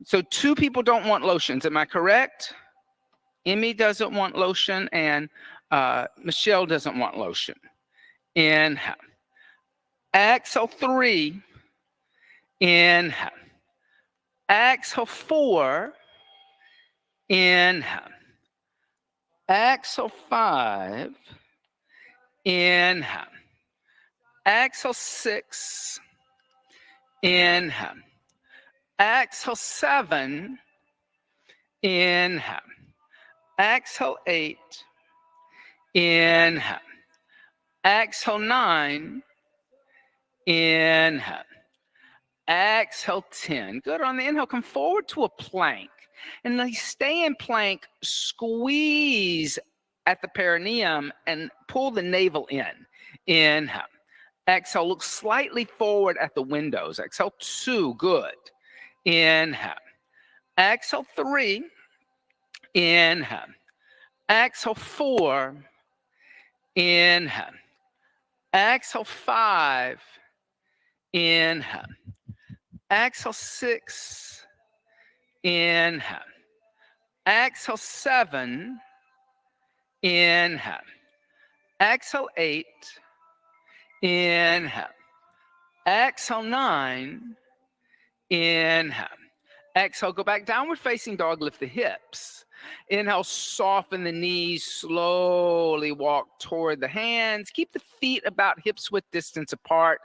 So 2 people don't want lotions. Am I correct? Emmy doesn't want lotion, and Michelle doesn't want lotion. Inhale. Exhale 3. Inhale. Exhale 4. Inhale. Exhale 5. Inhale. Exhale 6. Inhale. Exhale 7. Inhale. Exhale 8. Inhale. Exhale 9. Inhale. Exhale 10. Good. On the inhale, come forward to a plank. And then stay in plank, squeeze at the perineum and pull the navel in. Inhale. Exhale, look slightly forward at the windows. Exhale 2. Good. Inhale. Exhale 3. Inhale. Exhale 4. Inhale. Exhale 5. Inhale. Exhale 6. Inhale. Exhale 7. Inhale. Exhale 8. Inhale. Exhale 9. Inhale. Exhale, go back downward facing dog, lift the hips. Inhale, soften the knees, slowly walk toward the hands. Keep the feet about hips width distance apart.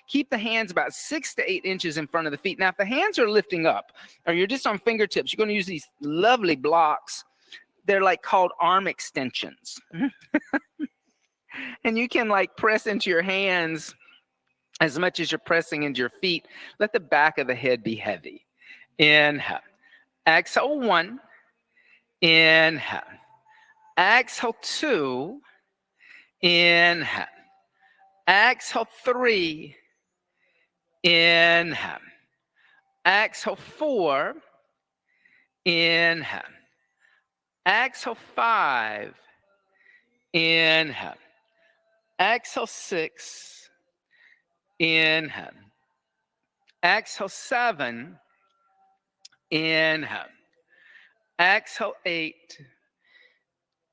Keep the hands about 6 to 8 inches in front of the feet. Now, if the hands are lifting up or you're just on fingertips, you're going to use these lovely blocks. They're like called arm extensions. And you can like press into your hands as much as you're pressing into your feet. Let the back of the head be heavy. Inhale. Exhale 1. Inhale. Exhale 2. Inhale. Exhale 3. Inhale. Exhale 4. Inhale. Exhale 5. Inhale. Exhale 6. Inhale. Exhale 7. Inhale. Exhale 8.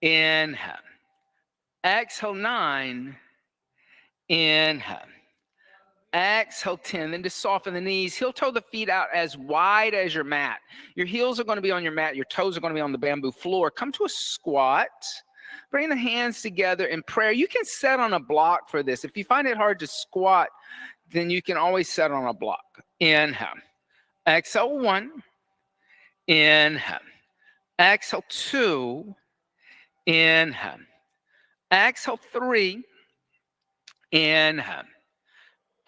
Inhale. Exhale 9. Inhale. Exhale 10. Then just soften the knees. Heel toe the feet out as wide as your mat. Your heels are going to be on your mat. Your toes are going to be on the bamboo floor. Come to a squat. Bring the hands together in prayer. You can set on a block for this. If you find it hard to squat, then you can always set on a block. Inhale. Exhale 1. Inhale. Exhale 2. Inhale. Exhale 3. Inhale.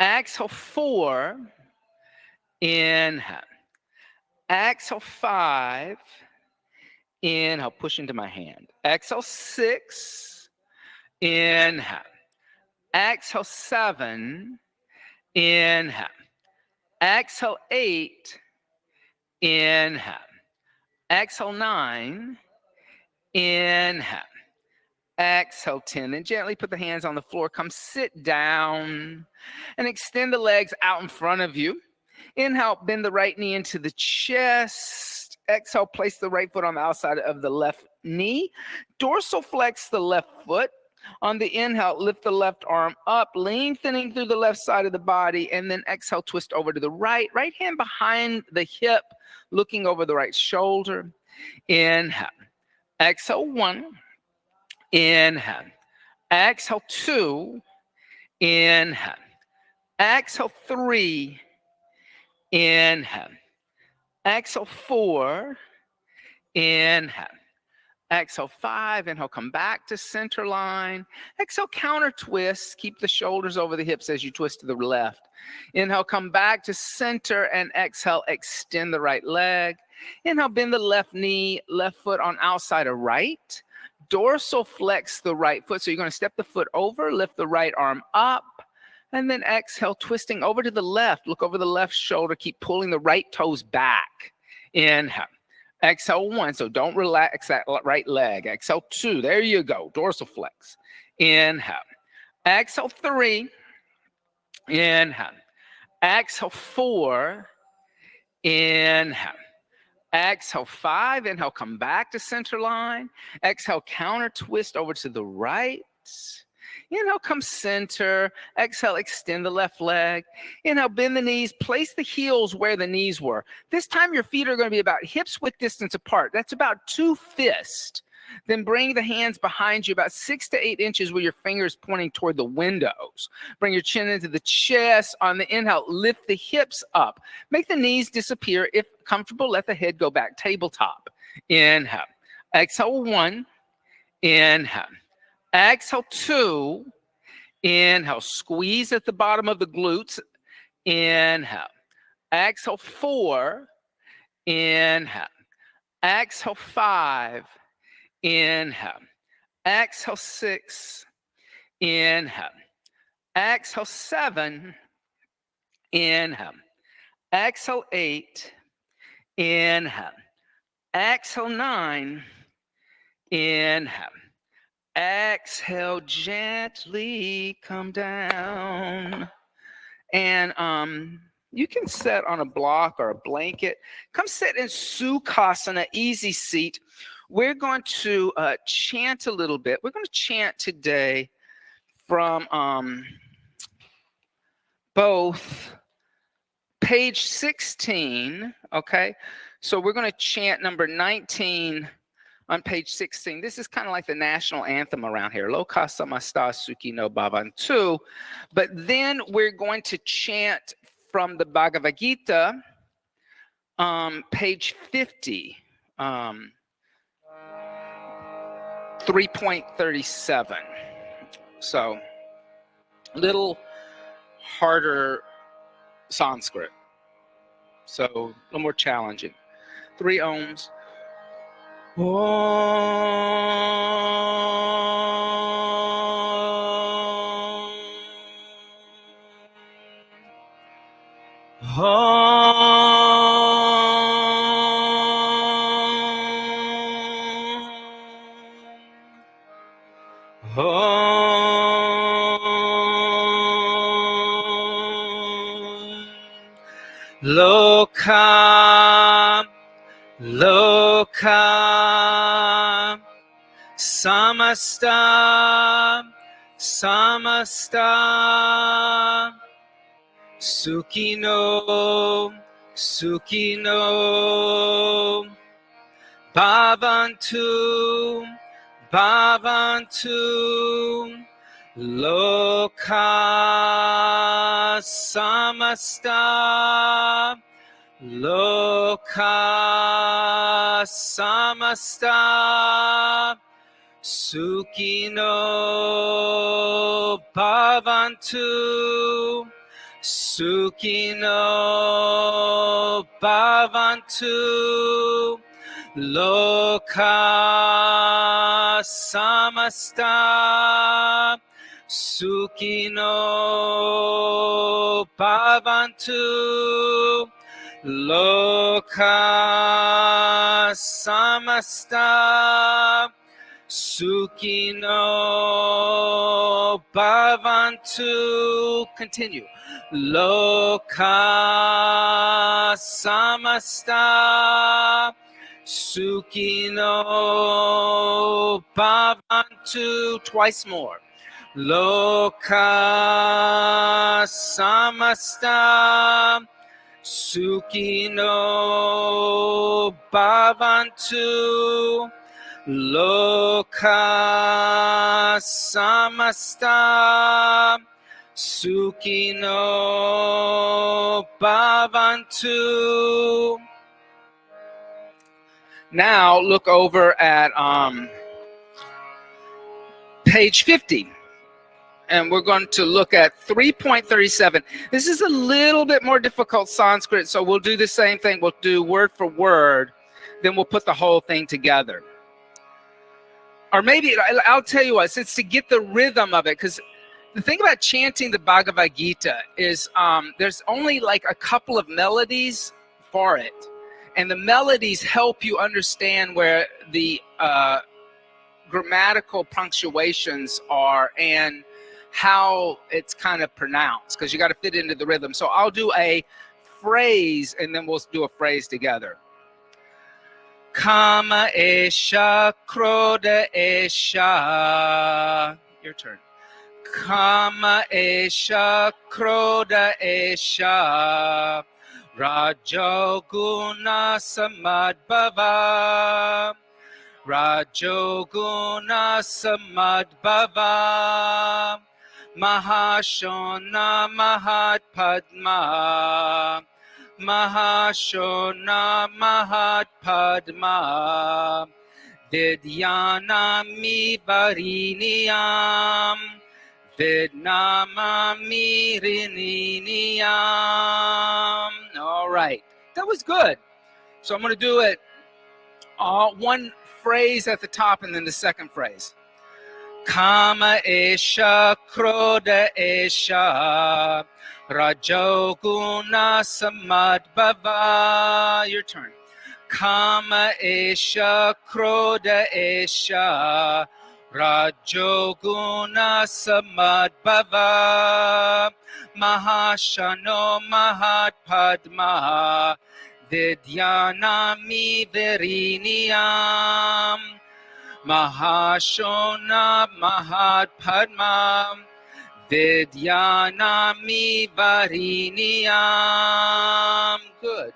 Exhale 4. Inhale. Exhale 5. Inhale, push into my hand. Exhale 6. Inhale. Exhale 7. Inhale. Exhale 8. Inhale. Exhale 9. Inhale. Exhale 10. Then gently put the hands on the floor. Come sit down and extend the legs out in front of you. Inhale, bend the right knee into the chest. Exhale, place the right foot on the outside of the left knee. Dorsal flex the left foot. On the inhale, lift the left arm up, lengthening through the left side of the body, and then exhale, twist over to the right. Right hand behind the hip, looking over the right shoulder. Inhale. Exhale 1. Inhale. Exhale 2. Inhale. Exhale 3. Inhale. Exhale 4. Inhale. Exhale 5. Inhale, come back to center line. Exhale, counter twist. Keep the shoulders over the hips as you twist to the left. Inhale, come back to center, and exhale, extend the right leg. Inhale, bend the left knee, left foot on outside of right. Dorsal flex the right foot. So you're going to step the foot over, lift the right arm up, and then exhale, twisting over to the left. Look over the left shoulder. Keep pulling the right toes back. Inhale. Exhale 1. So don't relax that right leg. Exhale 2. There you go. Dorsal flex. Inhale. Exhale 3. Inhale. Exhale 4. Inhale. Exhale 5, inhale, come back to center line. Exhale, counter twist over to the right. Inhale, come center. Exhale, extend the left leg. Inhale, bend the knees. Place the heels where the knees were. This time your feet are going to be about hips width distance apart. That's about 2 fists. Then bring the hands behind you about 6 to 8 inches with your fingers pointing toward the windows. Bring your chin into the chest. On the inhale, lift the hips up. Make the knees disappear. If comfortable, let the head go back tabletop. Inhale. Exhale 1. Inhale. Exhale 2. Inhale. Squeeze at the bottom of the glutes. Inhale. Exhale 4. Inhale. Exhale 5. Inhale. Exhale 6. Inhale. Exhale 7. Inhale. Exhale 8. Inhale. Exhale 9. Inhale. Exhale, gently come down. And you can sit on a block or a blanket. Come sit in Sukhasana, easy seat. We're going to chant a little bit. We're going to chant today from both page 16, okay? So we're going to chant number 19 on page 16. This is kind of like the national anthem around here. Loka samasta sukhi no bhavantu. But then we're going to chant from the Bhagavad Gita, page 50, 3.37. So a little harder Sanskrit. So a little more challenging. 3 ohms. Om. Loka, Loka, Samasta, Samasta, Sukhino, Sukhino, Bhavantu, Bhavantu, Loka Samasta, Loka Samasta, Sukhino Bhavantu, Sukhino Bhavantu, Loka Samasta, Sukhino Bhavantu, Loka Samasta, Sukhino Bhavantu. Continue. Loka Samasta, Sukhino Bhavantu. Twice more. Loka Samasta, Sukhino Bhavantu, Loka Samasta, Sukhino Bhavantu. Now look over at page 50. And we're going to look at 3.37. This is a little bit more difficult Sanskrit, so we'll do the same thing. We'll do word for word, then we'll put the whole thing together. Or maybe, I'll tell you what, it's to get the rhythm of it, because the thing about chanting the Bhagavad Gita is there's only like a couple of melodies for it. And the melodies help you understand where the grammatical punctuations are and how it's kind of pronounced, because you got to fit into the rhythm. So I'll do a phrase and then we'll do a phrase together. Kama esha, krodha esha. Your turn. Kama esha, krodha esha. Rajoguna samadbhava. Rajoguna samadbhava. Mahashona mahatpadma. Mahashona mahatpadma. Vidyanami variniyam. Vidnamami rininiyam. All right. That was good. So I'm going to do it one phrase at the top and then the second phrase. Kama esha, krodha esha, rajoguna samadbhava. Your turn. Kama esha, krodha esha, rajoguna samadbhava. Mahashano mahatpadma. Vidyanami viriniyam. Mahashona mahatpadma. Vidyanami variniyam. Good.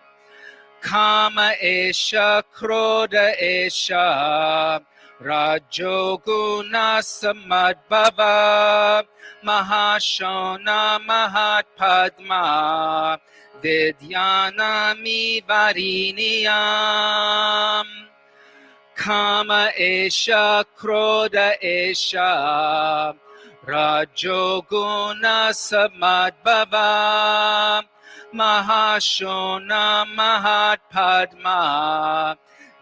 Kama esha, krodha esha, rajoguna samadbhava. Mahashona mahatpadma. Vidyanami variniyam. Kama esha, krodha esha, rajoguna samadbhava. Mahashona mahatpadma.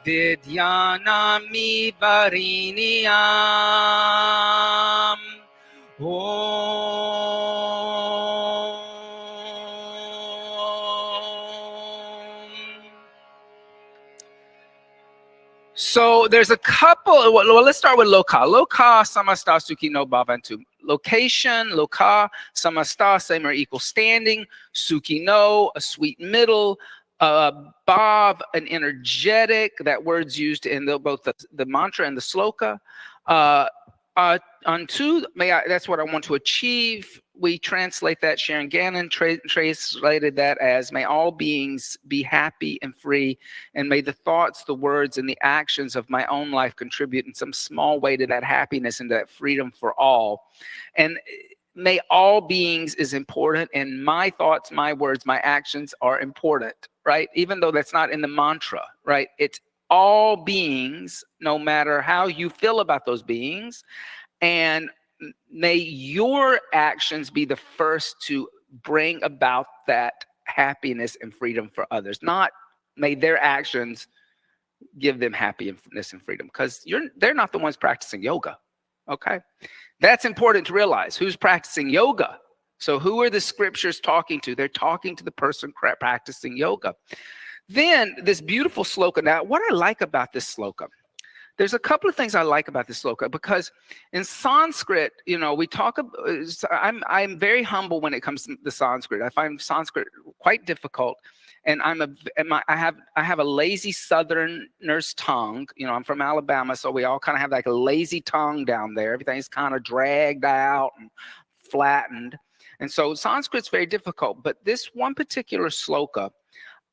Vidyanami variniyam. Om. So there's a couple. Well, let's start with loka. Loka samasta sukhi no bhavantu. Location, loka, samasta, same or equal standing. Sukhi no, a sweet middle. Bhav, an energetic. That word's used in both the mantra and the sloka. Unto, that's what I want to achieve. We translate that, Sharon Gannon translated that as, may all beings be happy and free, and may the thoughts, the words, and the actions of my own life contribute in some small way to that happiness and to that freedom for all. And may all beings is important, and my thoughts, my words, my actions are important, right? Even though that's not in the mantra, right? It's all beings, no matter how you feel about those beings. And may your actions be the first to bring about that happiness and freedom for others. Not may their actions give them happiness and freedom, because they're not the ones practicing yoga. Okay, that's important to realize. Who's practicing yoga? So who are the scriptures talking to? They're talking to the person practicing yoga. Then this beautiful sloka. Now, what I like about this sloka, there's a couple of things I like about this sloka, because in Sanskrit, we talk about, I'm very humble when it comes to the Sanskrit. I find Sanskrit quite difficult, and I have a lazy Southerner's tongue. I'm from Alabama, so we all kind of have like a lazy tongue down there. Everything's kind of dragged out and flattened. And so Sanskrit's very difficult, but this one particular sloka,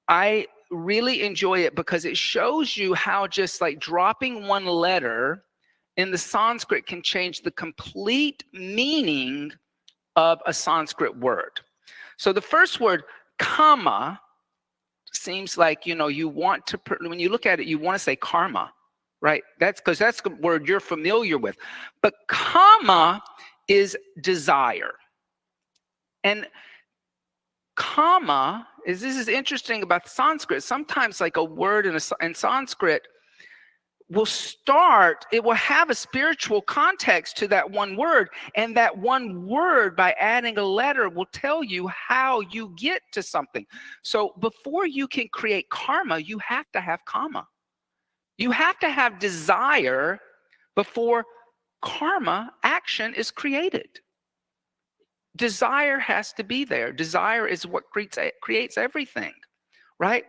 I really enjoy it because it shows you how just like dropping one letter in the Sanskrit can change the complete meaning of a Sanskrit word. So the first word, kama, seems like, you want to, when you look at it, you want to say karma, right? That's because that's the word you're familiar with. But kama is desire. And kama this is interesting about Sanskrit. Sometimes like a word in Sanskrit it will have a spiritual context to that one word. And that one word, by adding a letter, will tell you how you get to something. So before you can create karma, you have to have kama. You have to have desire before karma, action, is created. Desire has to be there. Desire is what creates everything, right?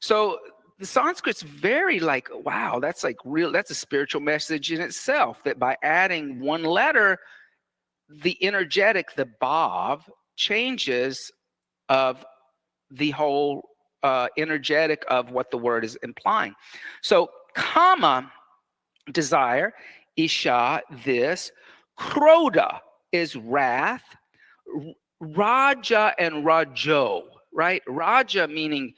So the Sanskrit's very like, wow, that's like real, that's a spiritual message in itself, that by adding one letter, the energetic, the bhav, changes of the whole energetic of what the word is implying. So kama, desire, isha, this, krodha is wrath, raja and rajo, right? Raja meaning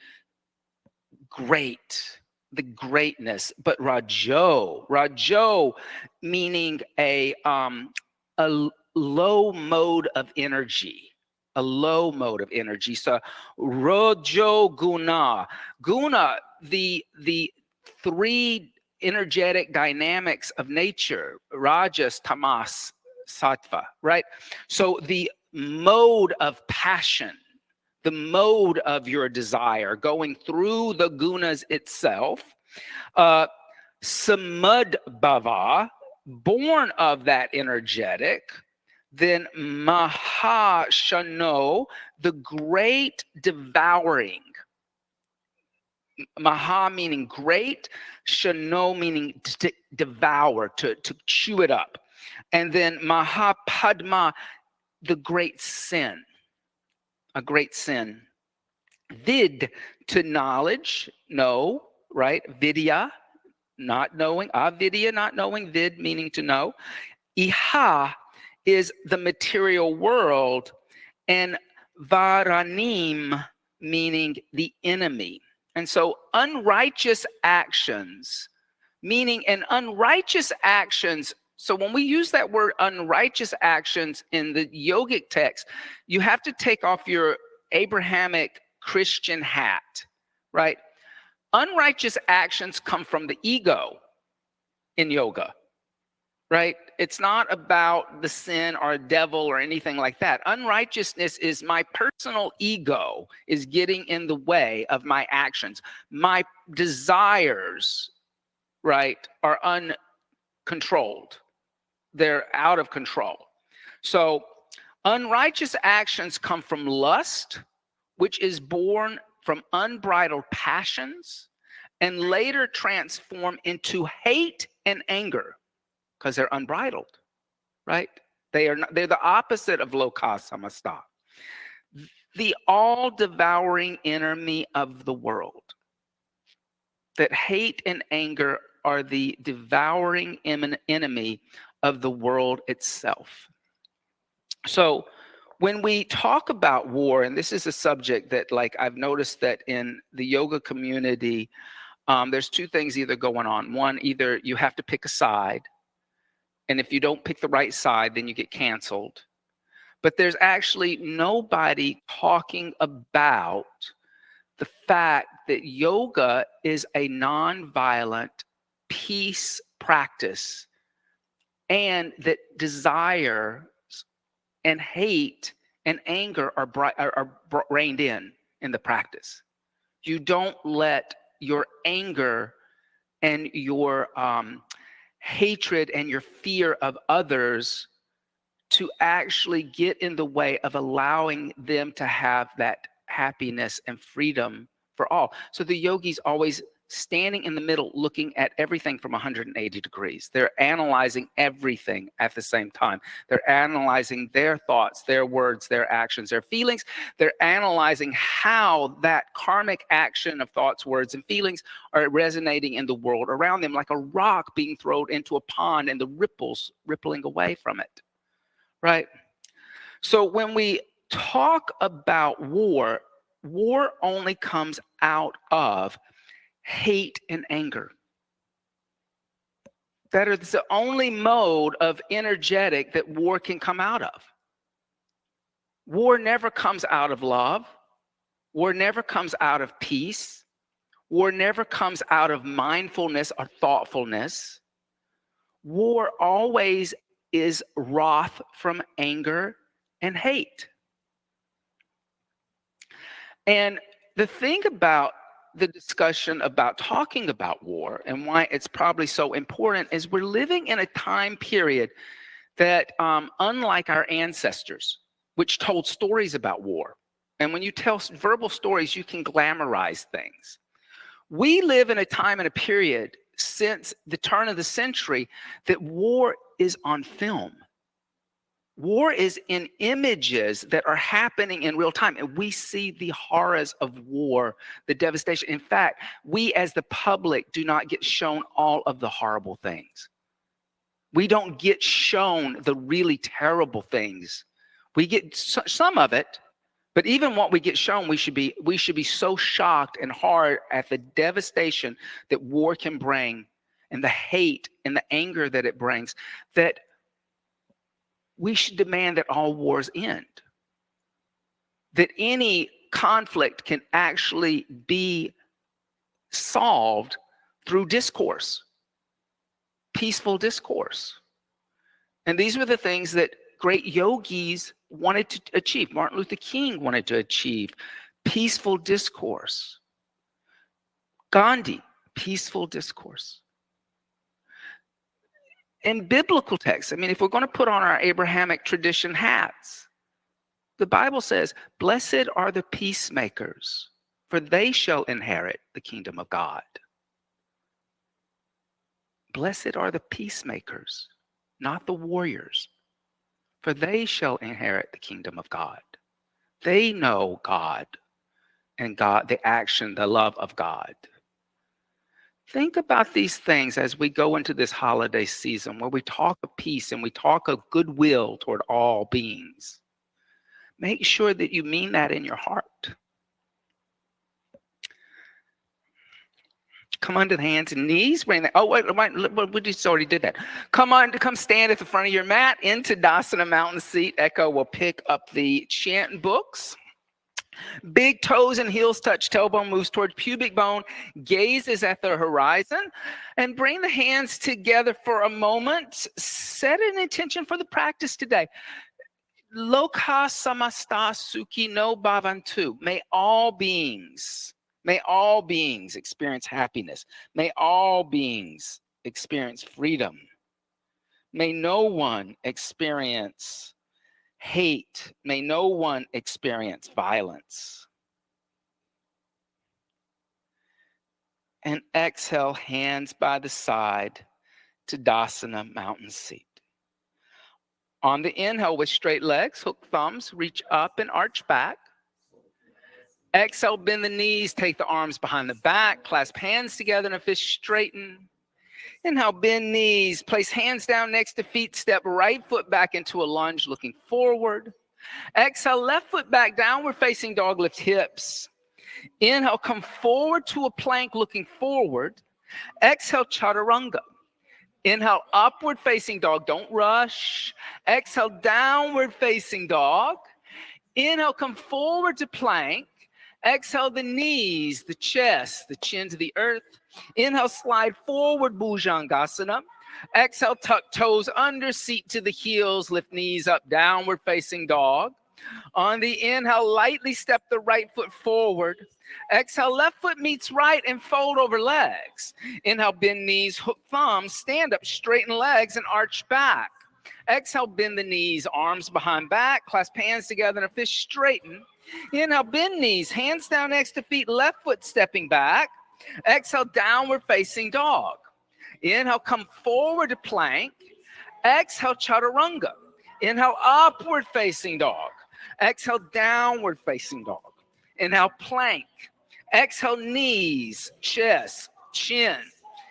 great, the greatness, but rajo meaning a low mode of energy, a low mode of energy. So rojo guna, the three energetic dynamics of nature, rajas, tamas, sattva, right? So the mode of passion, the mode of your desire, going through the gunas itself. Samudbhava, born of that energetic. Then Mahashano, the great devouring. Maha meaning great, Shano meaning devour, to chew it up. And then Mahapadma, the great sin, a great sin. Vid, to knowledge, know, right? Vidya, not knowing. Avidya, not knowing. Vid, meaning to know. Iha is the material world. And Varanim, meaning the enemy. And so unrighteous actions, meaning and unrighteous actions. So when we use that word unrighteous actions in the yogic text, you have to take off your Abrahamic Christian hat, right? Unrighteous actions come from the ego in yoga, right? It's not about the sin or devil or anything like that. Unrighteousness is my personal ego is getting in the way of my actions. My desires, right, are uncontrolled. They're out of control. So unrighteous actions come from lust, which is born from unbridled passions and later transform into hate and anger because they're unbridled, right? They're the opposite of loka samasta, the all-devouring enemy of the world. That hate and anger are the devouring enemy of the world itself. So when we talk about war, and this is a subject that, like, I've noticed that in the yoga community, there's two things either going on. One, either you have to pick a side, and if you don't pick the right side, then you get canceled. But there's actually nobody talking about the fact that yoga is a nonviolent peace practice, and that desire and hate and anger are reined in the practice. You don't let your anger and your hatred and your fear of others to actually get in the way of allowing them to have that happiness and freedom for all. So the yogi's always standing in the middle, looking at everything from 180 degrees. They're analyzing everything at the same time. They're analyzing their thoughts, their words, their actions, their feelings. They're analyzing how that karmic action of thoughts, words, and feelings are resonating in the world around them, like a rock being thrown into a pond and the ripples rippling away from it, right? So when we talk about war, war only comes out of hate and anger. That is the only mode of energetic that war can come out of. War never comes out of love. War never comes out of peace. War never comes out of mindfulness or thoughtfulness. War always is wrath from anger and hate. And the thing about the discussion about talking about war and why it's probably so important is we're living in a time period that, unlike our ancestors, which told stories about war, and when you tell verbal stories, you can glamorize things. We live in a time and a period since the turn of the century that war is on film. War is in images that are happening in real time, and we see the horrors of war, the devastation. In fact, we as the public do not get shown all of the horrible things. We don't get shown the really terrible things. We get some of it, but even what we get shown, we should be so shocked and hard at the devastation that war can bring, and the hate and the anger that it brings, that we should demand that all wars end. That any conflict can actually be solved through discourse, peaceful discourse. And these were the things that great yogis wanted to achieve. Martin Luther King wanted to achieve peaceful discourse. Gandhi, peaceful discourse. In biblical texts, I mean, if we're going to put on our Abrahamic tradition hats, the Bible says, "Blessed are the peacemakers, for they shall inherit the kingdom of God." Blessed are the peacemakers, not the warriors, for they shall inherit the kingdom of God. They know God and God, the action, the love of God. Think about these things as we go into this holiday season where we talk of peace and we talk of goodwill toward all beings. Make sure that you mean that in your heart. Come onto the hands and knees. Bring that. Oh, wait, we just already did that. Come stand at the front of your mat into Dasana Mountain Seat. Echo will pick up the chant books. Big toes and heels touch, tailbone moves toward pubic bone, gaze is at the horizon, and bring the hands together for a moment. Set an intention for the practice today. Loka samasta sukhi no bhavantu. May all beings experience happiness. May all beings experience freedom. May no one experience hate. May no one experience violence. And exhale, hands by the side to Dasana Mountain Seat. On the inhale with straight legs, hook thumbs, reach up and arch back. Exhale, bend the knees, take the arms behind the back, clasp hands together in a fist, straighten. Inhale, bend knees, place hands down next to feet, step right foot back into a lunge, looking forward. Exhale, left foot back, downward facing dog, lift hips. Inhale, come forward to a plank, looking forward. Exhale, chaturanga. Inhale, upward facing dog, don't rush. Exhale, downward facing dog. Inhale, come forward to plank. Exhale, the knees, the chest, the chin to the earth. Inhale, slide forward, Bhujangasana. Exhale, tuck toes under, seat to the heels, lift knees up, downward facing dog. On the inhale, lightly step the right foot forward. Exhale, left foot meets right and fold over legs. Inhale, bend knees, hook thumbs, stand up, straighten legs and arch back. Exhale, bend the knees, arms behind back, clasp hands together in a fist, straighten. Inhale, bend knees, hands down next to feet, left foot stepping back. Exhale, downward facing dog. Inhale, come forward to plank. Exhale, chaturanga. Inhale, upward facing dog. Exhale, downward facing dog. Inhale, plank. Exhale, knees, chest, chin.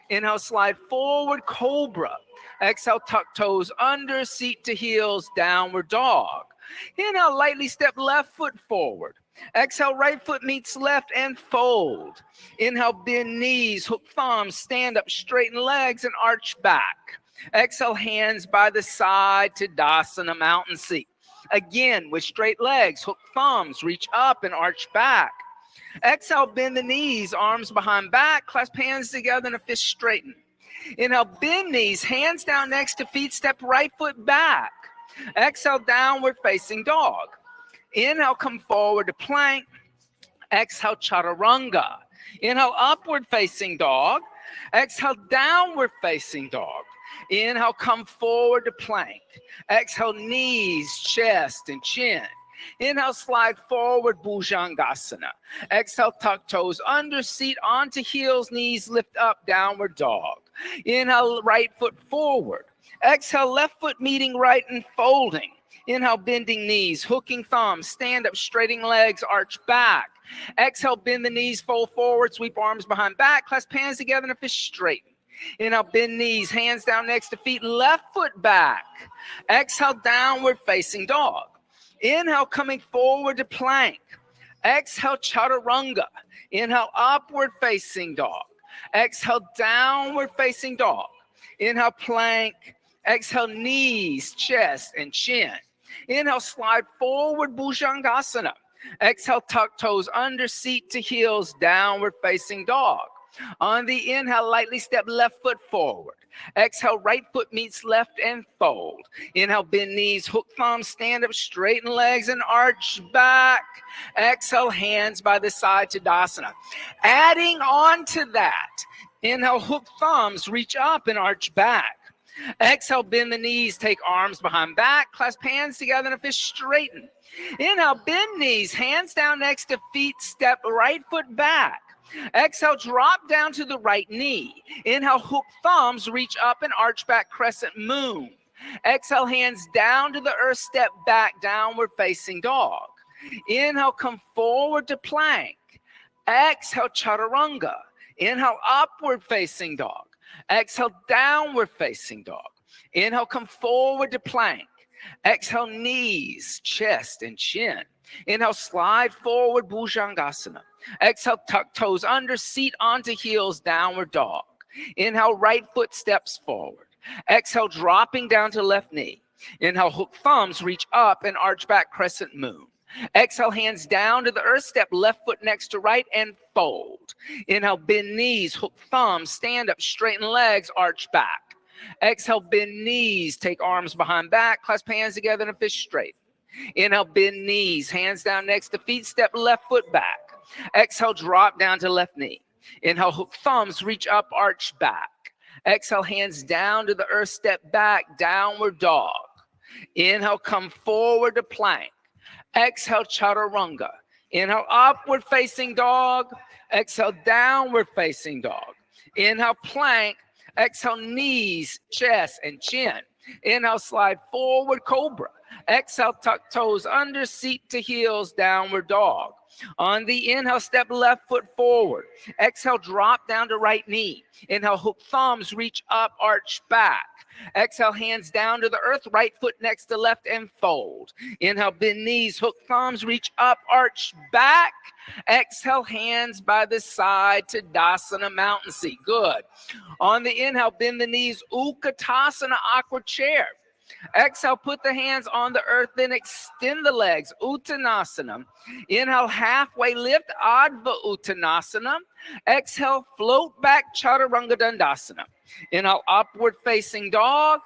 Inhale, slide forward, cobra. Exhale, tuck toes under, seat to heels, downward dog. Inhale, lightly step left foot forward. Exhale, right foot meets left and fold. Inhale, bend knees, hook thumbs, stand up, straighten legs and arch back. Exhale, hands by the side to Dasana Mountain Seat. Again, with straight legs, hook thumbs, reach up and arch back. Exhale, bend the knees, arms behind back, clasp hands together in a fist, straighten. Inhale, bend knees, hands down next to feet, step right foot back. Exhale, downward facing dog. Inhale, come forward to plank. Exhale, chaturanga. Inhale, upward facing dog. Exhale, downward facing dog. Inhale, come forward to plank. Exhale, knees, chest, and chin. Inhale, slide forward, Bhujangasana. Exhale, tuck toes under, seat onto heels, knees lift up, downward dog. Inhale, right foot forward. Exhale, left foot meeting right and folding. Inhale, bending knees, hooking thumbs, stand up, straightening legs, arch back. Exhale, bend the knees, fold forward, sweep arms behind back, clasp hands together, and fist straighten. Inhale, bend knees, hands down next to feet, left foot back. Exhale, downward facing dog. Inhale, coming forward to plank. Exhale, chaturanga. Inhale, upward facing dog. Exhale, downward facing dog. Inhale, plank. Exhale, knees, chest, and chin. Inhale, slide forward, Bhujangasana. Exhale, tuck toes under, seat to heels, downward facing dog. On the inhale, lightly step left foot forward. Exhale, right foot meets left and fold. Inhale, bend knees, hook thumbs, stand up, straighten legs and arch back. Exhale, hands by the side, Tadasana. Adding on to that, inhale, hook thumbs, reach up and arch back. Exhale, bend the knees, take arms behind back, clasp hands together and fist straighten. Inhale, bend knees, hands down next to feet, step right foot back. Exhale, drop down to the right knee. Inhale, hook thumbs, reach up and arch back, crescent moon. Exhale, hands down to the earth, step back, downward facing dog. Inhale, come forward to plank. Exhale, chaturanga. Inhale, upward facing dog. Exhale, downward facing dog. Inhale, come forward to plank. Exhale, knees, chest, and chin. Inhale, slide forward, Bhujangasana. Exhale, tuck toes under, seat onto heels, downward dog. Inhale, right foot steps forward. Exhale, dropping down to left knee. Inhale, hook thumbs, reach up and arch back, crescent moon. Exhale, hands down to the earth, step left foot next to right and fold. Inhale, bend knees, hook thumbs, stand up, straighten legs, arch back. Exhale, bend knees, take arms behind back, clasp hands together and fist straight. Inhale, bend knees, hands down next to feet, step left foot back. Exhale, drop down to left knee. Inhale, hook thumbs, reach up, arch back. Exhale, hands down to the earth, step back, downward dog. Inhale, come forward to plank. Exhale, chaturanga. Inhale, upward facing dog. Exhale, downward facing dog. Inhale, plank. Exhale, knees, chest, and chin. Inhale, slide forward, cobra. Exhale, tuck toes under, seat to heels, downward dog. On the inhale, step left foot forward. Exhale, drop down to right knee. Inhale, hook thumbs, reach up, arch back. Exhale, hands down to the earth, right foot next to left and fold. Inhale, bend knees, hook thumbs, reach up, arch back. Exhale, hands by the side, Tadasana, mountain seat. Good. On the inhale, bend the knees, Utkatasana, awkward chair. Exhale, put the hands on the earth, then extend the legs, Uttanasana. Inhale, halfway lift, Adva Uttanasana. Exhale, float back, Chaturanga Dandasana. Inhale, upward facing dog.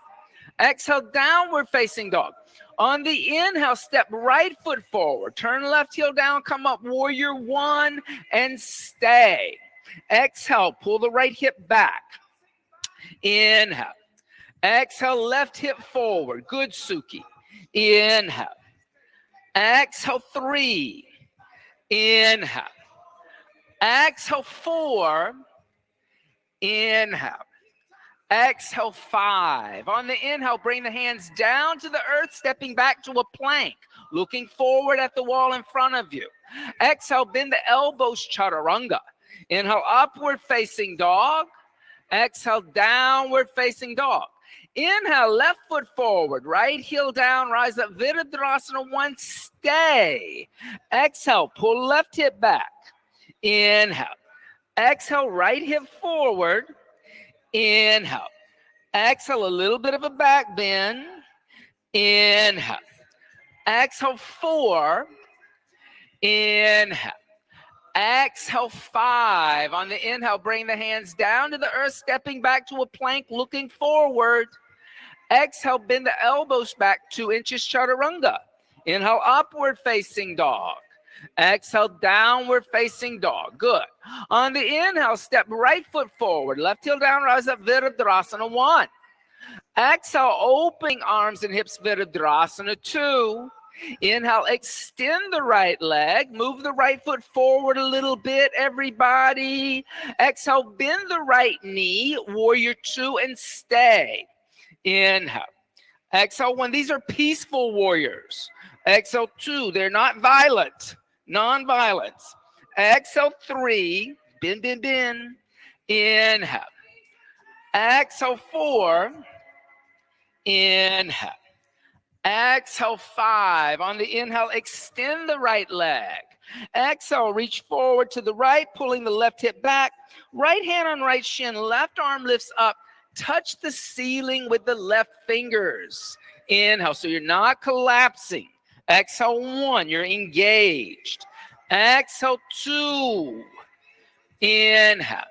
Exhale, downward facing dog. On the inhale, step right foot forward. Turn left heel down, come up, warrior one, and stay. Exhale, pull the right hip back. Inhale. Exhale, left hip forward. Good, Suki. Inhale. Exhale, 3. Inhale. Exhale, 4. Inhale. Exhale, 5. On the inhale, bring the hands down to the earth, stepping back to a plank, looking forward at the wall in front of you. Exhale, bend the elbows, chaturanga. Inhale, upward facing dog. Exhale, downward facing dog. Inhale, left foot forward, right heel down, rise up, Virabhadrasana 1, stay. Exhale, pull left hip back. Inhale. Exhale, right hip forward. Inhale. Exhale, a little bit of a back bend. Inhale. Exhale, 4. Inhale. Exhale, 5. On the inhale, bring the hands down to the earth, stepping back to a plank, looking forward. Exhale, bend the elbows back 2 inches, chaturanga. Inhale, upward facing dog. Exhale, downward facing dog. Good. On the inhale, step right foot forward. Left heel down, rise up, Virabhadrasana 1. Exhale, opening arms and hips, Virabhadrasana 2. Inhale, extend the right leg. Move the right foot forward a little bit, everybody. Exhale, bend the right knee, warrior two, and stay. Inhale. Exhale one. These are peaceful warriors. Exhale two. They're not violent. Non-violence. Exhale three. Bend, bend, bend. Inhale. Exhale four. Inhale. Exhale five. On the inhale, extend the right leg. Exhale, reach forward to the right, pulling the left hip back. Right hand on right shin, left arm lifts up. Touch the ceiling with the left fingers. Inhale, so you're not collapsing. Exhale one, you're engaged. Exhale two. Inhale.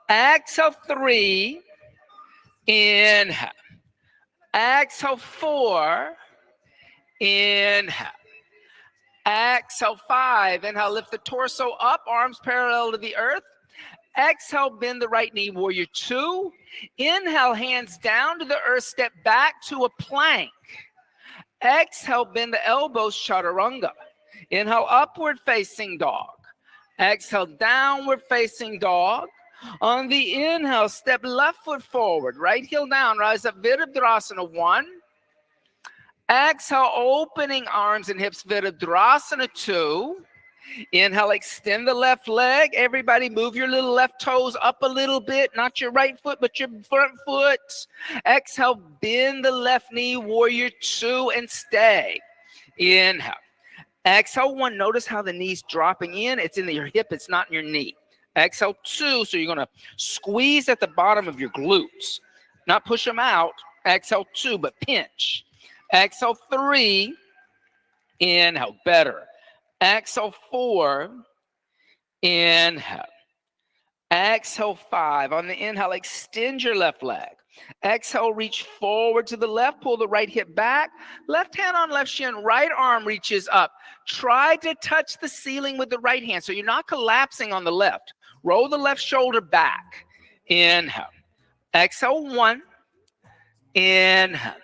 Exhale three. Inhale. Exhale four. Inhale. Exhale five. Inhale, lift the torso up, arms parallel to the earth. Exhale, bend the right knee, warrior two. Inhale, hands down to the earth, step back to a plank. Exhale, bend the elbows, chaturanga. Inhale, upward facing dog. Exhale, downward facing dog. On the inhale, step left foot forward, right heel down, rise up, Virabhadrasana one. Exhale, opening arms and hips, Virabhadrasana two. Inhale, extend the left leg. Everybody move your little left toes up a little bit, not your right foot, but your front foot. Exhale, bend the left knee, warrior two, and stay. Inhale. Exhale one, notice how the knee's dropping in. It's in your hip, it's not in your knee. Exhale two, so you're gonna squeeze at the bottom of your glutes. Not push them out. Exhale two, but pinch. Exhale three. Inhale, better. Exhale four. Inhale. Exhale five. On the inhale, extend your left leg. Exhale, reach forward to the left, pull the right hip back. Left hand on left shin, right arm reaches up. Try to touch the ceiling with the right hand so you're not collapsing on the left. Roll the left shoulder back. Inhale. Exhale one. Inhale.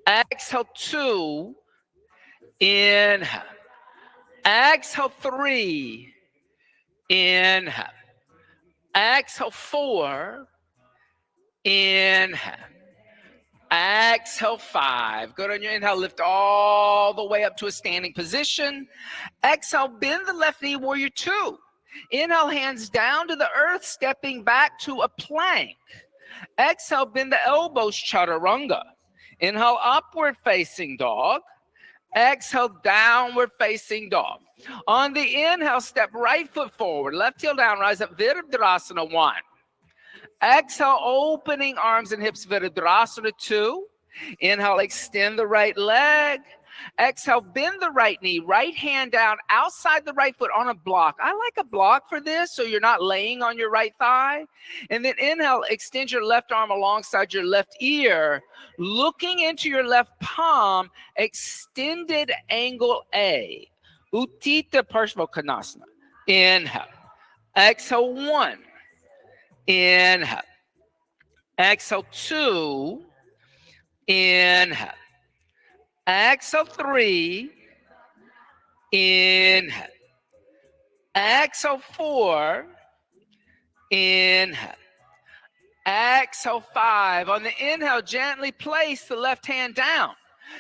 Exhale two. Inhale. Exhale three. Inhale. Exhale four. Inhale. Exhale five. Good on your inhale. Lift all the way up to a standing position. Exhale, bend the left knee, warrior two. Inhale, hands down to the earth, stepping back to a plank. Exhale, bend the elbows, chaturanga. Inhale, upward facing dog. Exhale, downward facing dog. On the inhale, step right foot forward, left heel down, rise up, Virabhadrasana one. Exhale, opening arms and hips, Virabhadrasana two. Inhale, extend the right leg. Exhale, bend the right knee, right hand down outside the right foot on a block. I like a block for this so you're not laying on your right thigh. And then inhale, extend your left arm alongside your left ear, looking into your left palm, extended angle A. Utthita Parshvottanasana. Inhale. Exhale one. Inhale. Exhale two. Inhale. Exhale three. Inhale. Exhale four. Inhale. Exhale five. On the inhale, gently place the left hand down.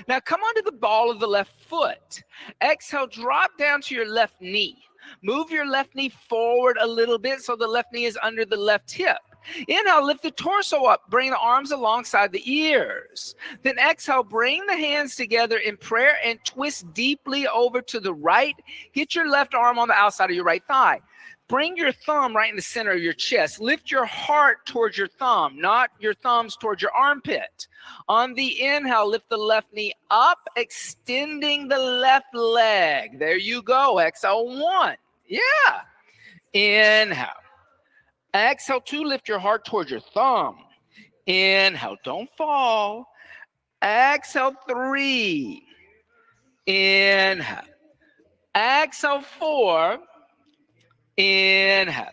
Now come onto the ball of the left foot. Exhale, drop down to your left knee. Move your left knee forward a little bit so the left knee is under the left hip. Inhale, lift the torso up. Bring the arms alongside the ears. Then exhale, bring the hands together in prayer and twist deeply over to the right. Get your left arm on the outside of your right thigh. Bring your thumb right in the center of your chest. Lift your heart towards your thumb, not your thumbs towards your armpit. On the inhale, lift the left knee up, extending the left leg. There you go. Exhale one. Yeah. Inhale. Exhale two, lift your heart towards your thumb. Inhale, don't fall. Exhale three. Inhale. Exhale four. Inhale.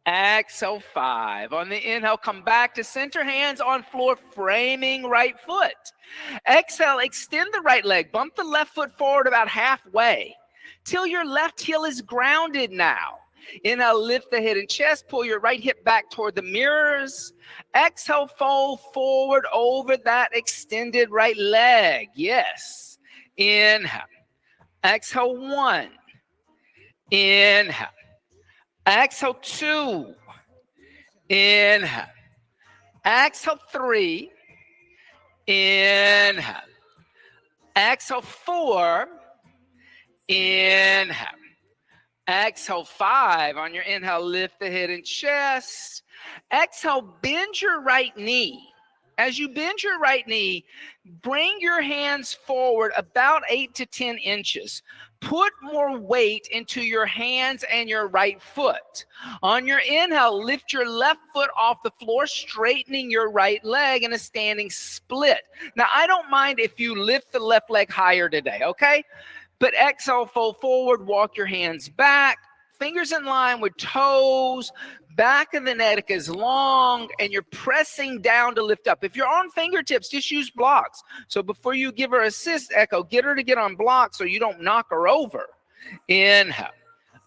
Exhale, 5. On the inhale, come back to center, hands on floor, framing right foot. Exhale, extend the right leg. Bump the left foot forward about halfway till your left heel is grounded now. Inhale, lift the head and chest. Pull your right hip back toward the mirrors. Exhale, fold forward over that extended right leg. Yes. Inhale. Exhale, 1. Inhale. Exhale, 2. Inhale. Exhale, 3. Inhale. Exhale, 4. Inhale. Exhale, 5. On your inhale, lift the head and chest. Exhale, bend your right knee. As you bend your right knee, bring your hands forward about 8 to 10 inches. Put more weight into your hands and your right foot. On your inhale, lift your left foot off the floor, straightening your right leg in a standing split. Now, I don't mind if you lift the left leg higher today, okay? But exhale, fold forward, walk your hands back, fingers in line with toes, back of the neck is long, and you're pressing down to lift up. If you're on fingertips, just use blocks. So before you give her assist, Echo, get her to get on blocks so you don't knock her over. Inhale.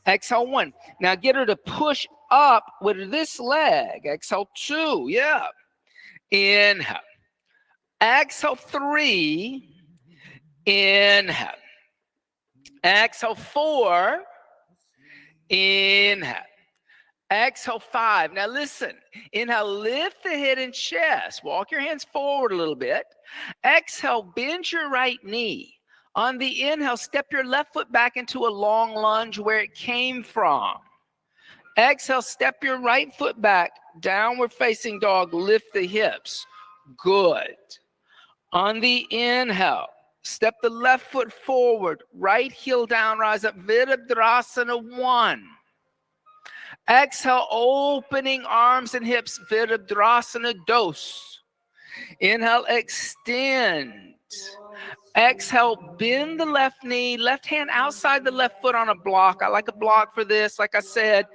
Exhale, 1. Now get her to push up with this leg. Exhale, 2. Yeah. Inhale. Exhale, 3. Inhale. Exhale, 4. Inhale. Exhale, 5. Now listen. Inhale, lift the head and chest. Walk your hands forward a little bit. Exhale, bend your right knee. On the inhale, step your left foot back into a long lunge where it came from. Exhale, step your right foot back. Downward facing dog. Lift the hips. Good. On the inhale, step the left foot forward, right heel down, rise up, Virabhadrasana 1. Exhale, opening arms and hips, Virabhadrasana 2. Inhale, extend. Exhale, bend the left knee, left hand outside the left foot on a block. I like a block for this, like I said.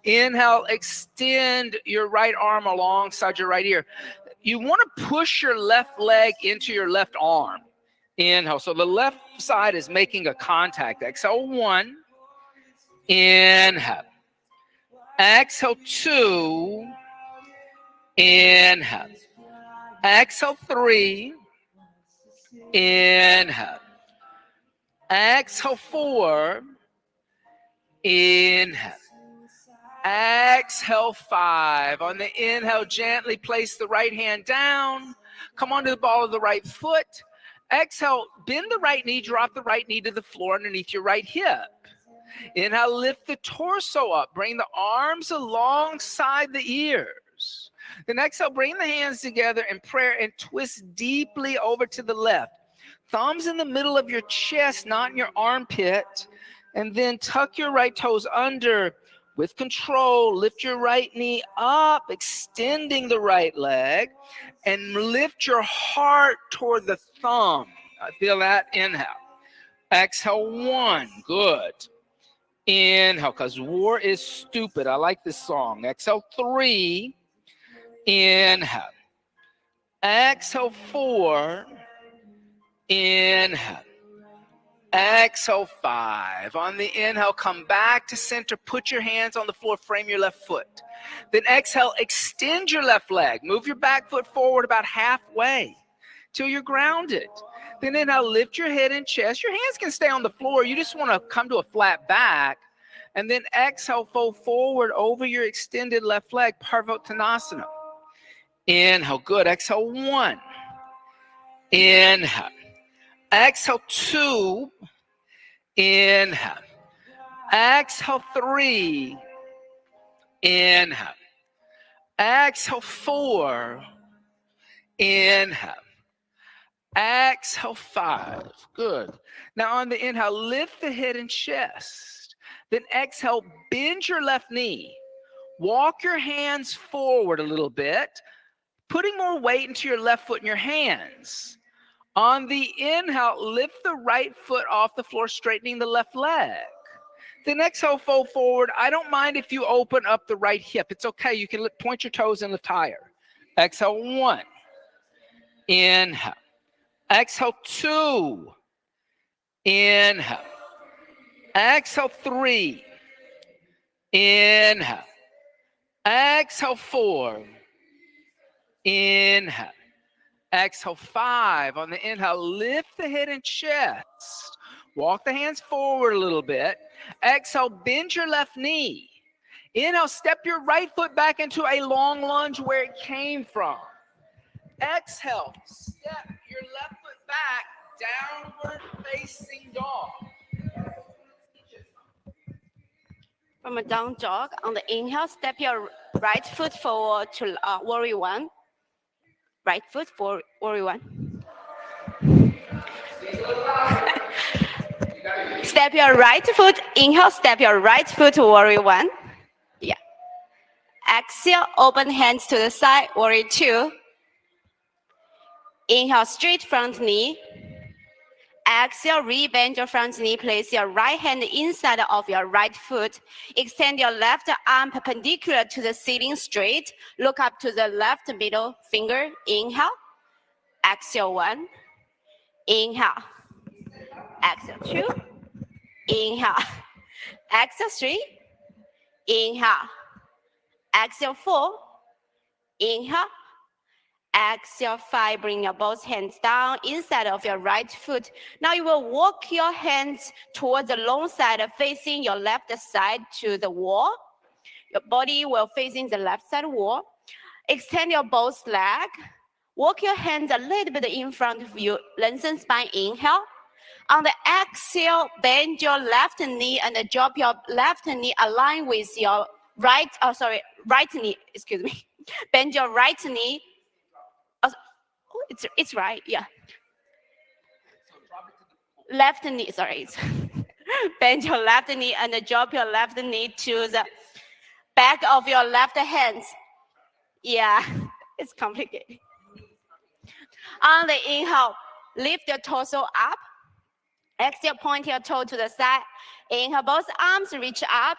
Inhale, extend your right arm alongside your right ear. You want to push your left leg into your left arm. Inhale. So the left side is making a contact. Exhale, 1. Inhale. Exhale, 2. Inhale. Exhale, 3. Inhale. Exhale, 4. Inhale. Exhale, 5. On the inhale, gently place the right hand down. Come onto the ball of the right foot. Exhale, bend the right knee, drop the right knee to the floor underneath your right hip. Inhale, lift the torso up. Bring the arms alongside the ears. Then exhale, bring the hands together in prayer and twist deeply over to the left. Thumbs in the middle of your chest, not in your armpit. And then tuck your right toes under. With control, lift your right knee up, extending the right leg, and lift your heart toward the thumb. I feel that. Inhale. Exhale, 1. Good. Inhale, because war is stupid. I like this song. Exhale, 3. Inhale. Exhale, 4. Inhale. Exhale, 5. On the inhale, come back to center. Put your hands on the floor. Frame your left foot. Then exhale, extend your left leg. Move your back foot forward about halfway till you're grounded. Then inhale, lift your head and chest. Your hands can stay on the floor. You just want to come to a flat back. And then exhale, fold forward over your extended left leg, Parvottanasana. Inhale, good. Exhale, 1. Inhale. Exhale, 2. Inhale. Exhale, 3. Inhale. Exhale, 4. Inhale. Exhale, 5. Good. Now on the inhale, lift the head and chest. Then exhale, bend your left knee. Walk your hands forward a little bit, putting more weight into your left foot and your hands. On the inhale, lift the right foot off the floor, straightening the left leg. Then exhale, fold forward. I don't mind if you open up the right hip. It's okay. You can point your toes and lift higher. Exhale, 1. Inhale. Exhale, 2. Inhale. Exhale, 3. Inhale. Exhale, 4. Inhale. Exhale, 5. On the inhale, lift the head and chest. Walk the hands forward a little bit. Exhale, bend your left knee. Inhale, step your right foot back into a long lunge where it came from. Exhale, step your left foot back, downward facing dog. From a down dog, on the inhale, step your right foot forward to warrior 1. Right foot for warrior 1. Step your right foot, inhale, step your right foot to warrior 1. Yeah. Exhale, open hands to the side, warrior 2. Inhale, straight front knee. Exhale, rebend your front knee. Place your right hand inside of your right foot. Extend your left arm perpendicular to the ceiling straight. Look up to the left middle finger. Inhale. Exhale, 1. Inhale. Exhale, 2. Inhale. Exhale, 3. Inhale. Exhale, 4. Inhale. Exhale, 5. Bring your both hands down inside of your right foot. Now you will walk your hands towards the long side, facing your left side to the wall. Your body will facing the left side wall. Extend your both leg. Walk your hands a little bit in front of you. Lengthen spine. Inhale. On the exhale, bend your left knee and drop your left knee align with your right knee. Excuse me. Bend your right knee. It's right, yeah. Left knee, sorry. Bend your left knee and drop your left knee to the back of your left hands. Yeah, it's complicated. On the inhale, lift your torso up. Exhale, point your toe to the side. Inhale, both arms reach up.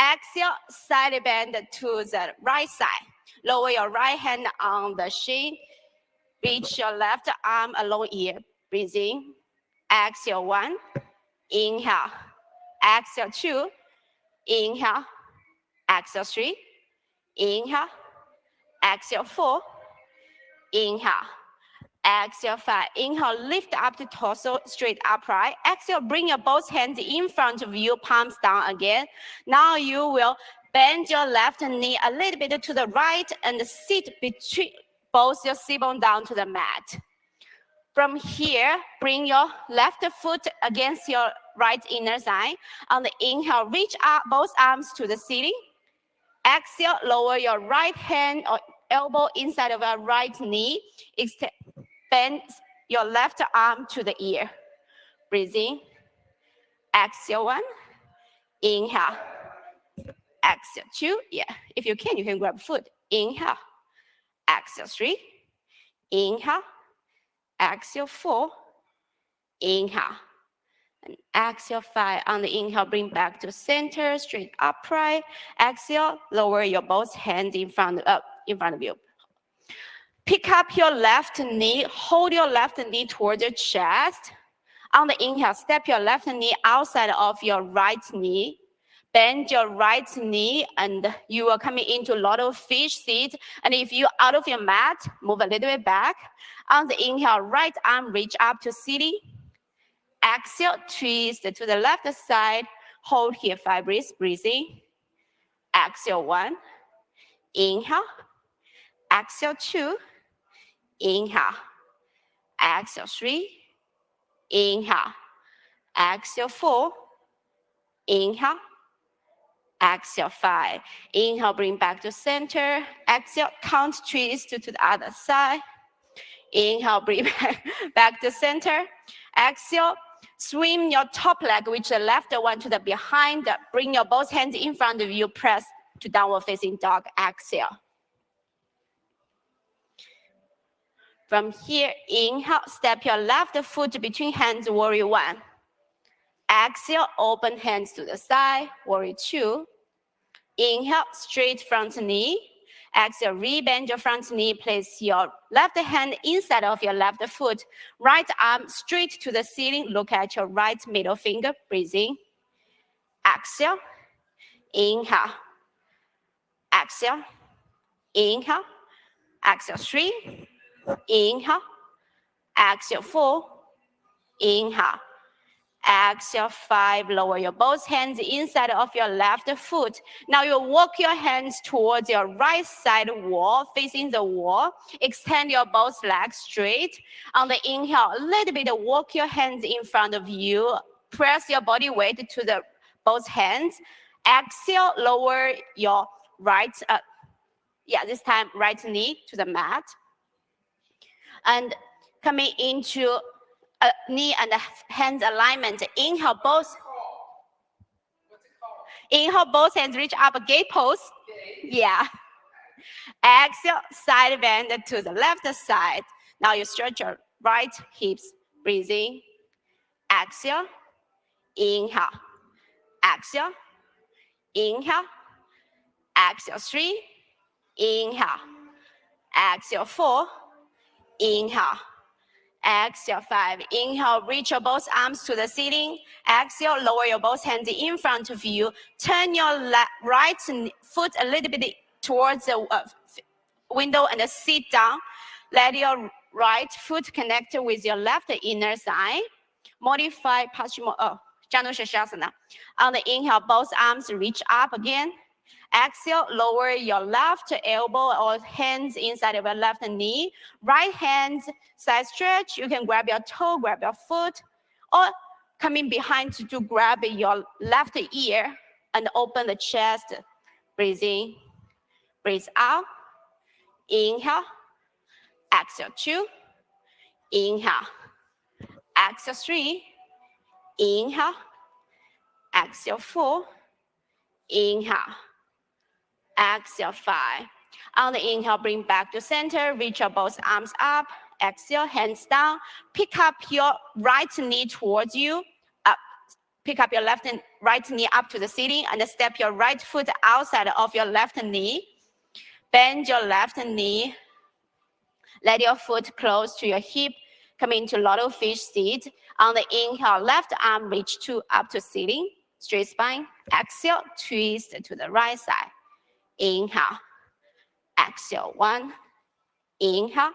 Exhale, side bend to the right side. Lower your right hand on the shin. Reach your left arm along ear. Breathe in. Exhale, 1. Inhale. Exhale, 2. Inhale. Exhale, 3. Inhale. Exhale, 4. Inhale. Exhale, 5. Inhale, lift up the torso, straight upright. Exhale, bring your both hands in front of you, palms down again. Now you will bend your left knee a little bit to the right and sit between both your sit bone down to the mat. From here, bring your left foot against your right inner thigh. On the inhale, reach up both arms to the ceiling. Exhale, lower your right hand or elbow inside of your right knee. Bend your left arm to the ear. Breathe in. Exhale, 1. Inhale. Exhale, 2. Yeah, if you can grab foot. Inhale. Exhale, 3. Inhale. Exhale, 4. Inhale. And exhale, 5. On the inhale, bring back to center, straight upright. Exhale, lower your both hands in front of you. Pick up your left knee, hold your left knee towards your chest. On the inhale, step your left knee outside of your right knee. Bend your right knee and you are coming into a lot of fish seat. And if you're out of your mat, move a little bit back. On the inhale, right arm reach up to ceiling. Exhale, twist to the left side. Hold here 5 breaths, breathing. Exhale, 1. Inhale. Exhale, 2. Inhale. Exhale, 3. Inhale. Exhale, 4. Inhale. Exhale, 5. Inhale, bring back to center. Exhale, count twist to the other side. Inhale, bring back to center. Exhale, swing your top leg, which the left one to the behind. Bring your both hands in front of you. Press to downward facing dog. Exhale. From here, inhale, step your left foot between hands, warrior 1. Exhale, open hands to the side, warrior two. Inhale, straight front knee. Exhale, rebend your front knee. Place your left hand inside of your left foot. Right arm straight to the ceiling. Look at your right middle finger. Breathing. Exhale. Inhale. Exhale. Inhale. Exhale 3. Inhale. Exhale 4. Inhale. Exhale 5. Lower your both hands inside of your left foot. Now you walk your hands towards your right side wall, facing the wall. Extend your both legs straight. On the inhale, a little bit walk your hands in front of you. Press your body weight to the both hands. Exhale, lower your this time right knee to the mat. And coming into knee and hands alignment. Inhale both hands reach up, gate pose. Yeah. Exhale, side bend to the left side. Now you stretch your right hips. Breathing. Exhale. Inhale. Exhale. Inhale. Exhale 3. Inhale. Exhale 4. Inhale. Exhale 5. Inhale, reach your both arms to the ceiling. Exhale, lower your both hands in front of you. Turn your right foot a little bit towards the window and sit down. Let your right foot connect with your left inner thigh. Modify Paschimottanasana. Janushasana. On the inhale, both arms reach up again. Exhale, lower your left elbow or hands inside of your left knee. Right hand, side stretch. You can grab your toe, grab your foot, or coming behind to grab your left ear and open the chest. Breathing. Breathe out. Inhale. Exhale 2. Inhale. Exhale 3. Inhale. Exhale 4. Inhale. Exhale 5. On the inhale, bring back to center. Reach your both arms up. Exhale, hands down. Pick up your right knee towards you. Up. Pick up your left and right knee up to the ceiling and step your right foot outside of your left knee. Bend your left knee. Let your foot close to your hip. Come into little fish seat. On the inhale, left arm reach up to ceiling. Straight spine. Exhale, twist to the right side. Inhale. Exhale 1. Inhale.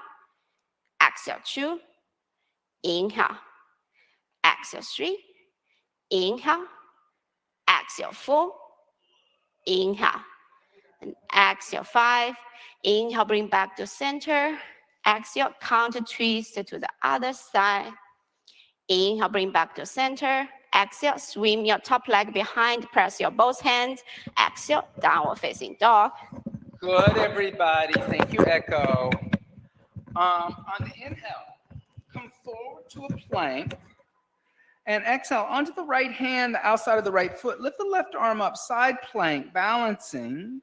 Exhale 2. Inhale. Exhale 3. Inhale. Exhale 4. Inhale. And exhale 5. Inhale, bring back to center. Exhale, counter twist to the other side. Inhale, bring back to center. Exhale, swim your top leg behind. Press your both hands. Exhale, downward facing dog. Good, everybody. Thank you, Echo. On the inhale, come forward to a plank. And exhale, onto the right hand, the outside of the right foot. Lift the left arm up, side plank, balancing.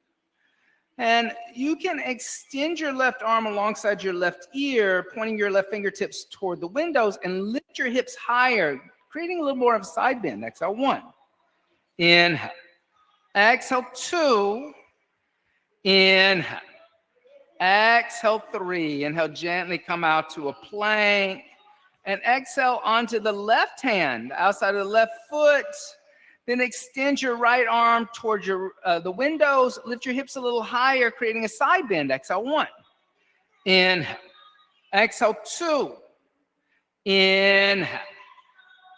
And you can extend your left arm alongside your left ear, pointing your left fingertips toward the windows, and lift your hips higher, creating a little more of a side bend. Exhale 1. Inhale. Exhale 2. Inhale. Exhale 3. Inhale, gently come out to a plank. And exhale onto the left hand, outside of the left foot. Then extend your right arm towards the windows. Lift your hips a little higher, creating a side bend. Exhale 1. Inhale. Exhale 2. Inhale.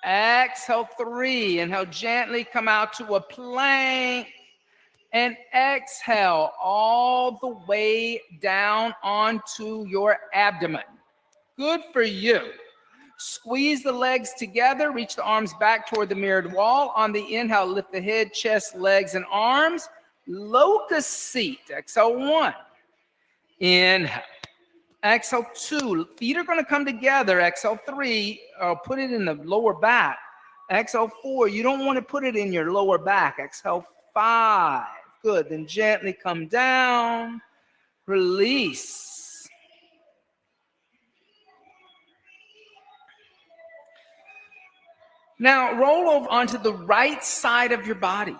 Exhale 3. Inhale, gently come out to a plank. And exhale all the way down onto your abdomen. Good for you. Squeeze the legs together. Reach the arms back toward the mirrored wall. On the inhale, lift the head, chest, legs, and arms. Locust seat. Exhale 1. Inhale. Exhale 2. Feet are going to come together. Exhale 3. Put it in the lower back. Exhale 4. You don't want to put it in your lower back. Exhale 5. Good. Then gently come down. Release. Now roll over onto the right side of your body,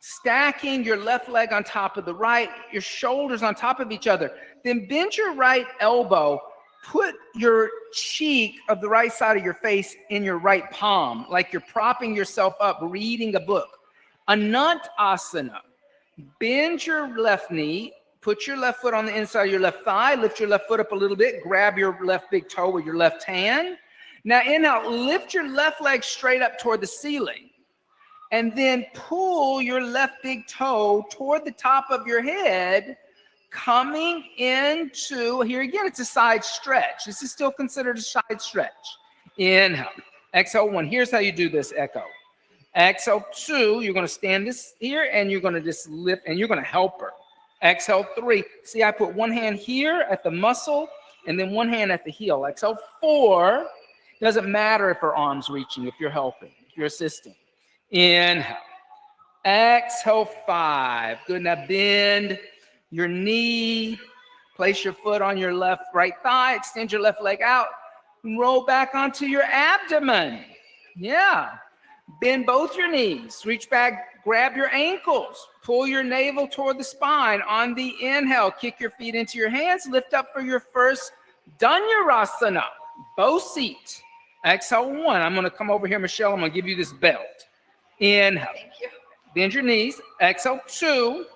stacking your left leg on top of the right, your shoulders on top of each other. Then bend your right elbow, put your cheek of the right side of your face in your right palm, like you're propping yourself up, reading a book. Anantasana. Bend your left knee, put your left foot on the inside of your left thigh, lift your left foot up a little bit, grab your left big toe with your left hand. Now inhale, lift your left leg straight up toward the ceiling. And then pull your left big toe toward the top of your head, coming into, here again, it's a side stretch. This is still considered a side stretch. Inhale. Exhale 1. Here's how you do this, echo. Exhale 2, you're going to stand this here, and you're going to just lift, and you're going to help her. Exhale 3. See, I put one hand here at the muscle, and then one hand at the heel. Exhale 4. Doesn't matter if her arm's reaching, if you're helping, if you're assisting. Inhale. Exhale 5. Good. Now bend your knee. Place your foot on your right thigh. Extend your left leg out. Roll back onto your abdomen. Yeah. Bend both your knees. Reach back. Grab your ankles. Pull your navel toward the spine. On the inhale, kick your feet into your hands. Lift up for your first Dhanurasana, bow seat. Exhale 1. I'm going to come over here, Michelle. I'm going to give you this belt. Inhale. Thank you. Bend your knees. Exhale 2.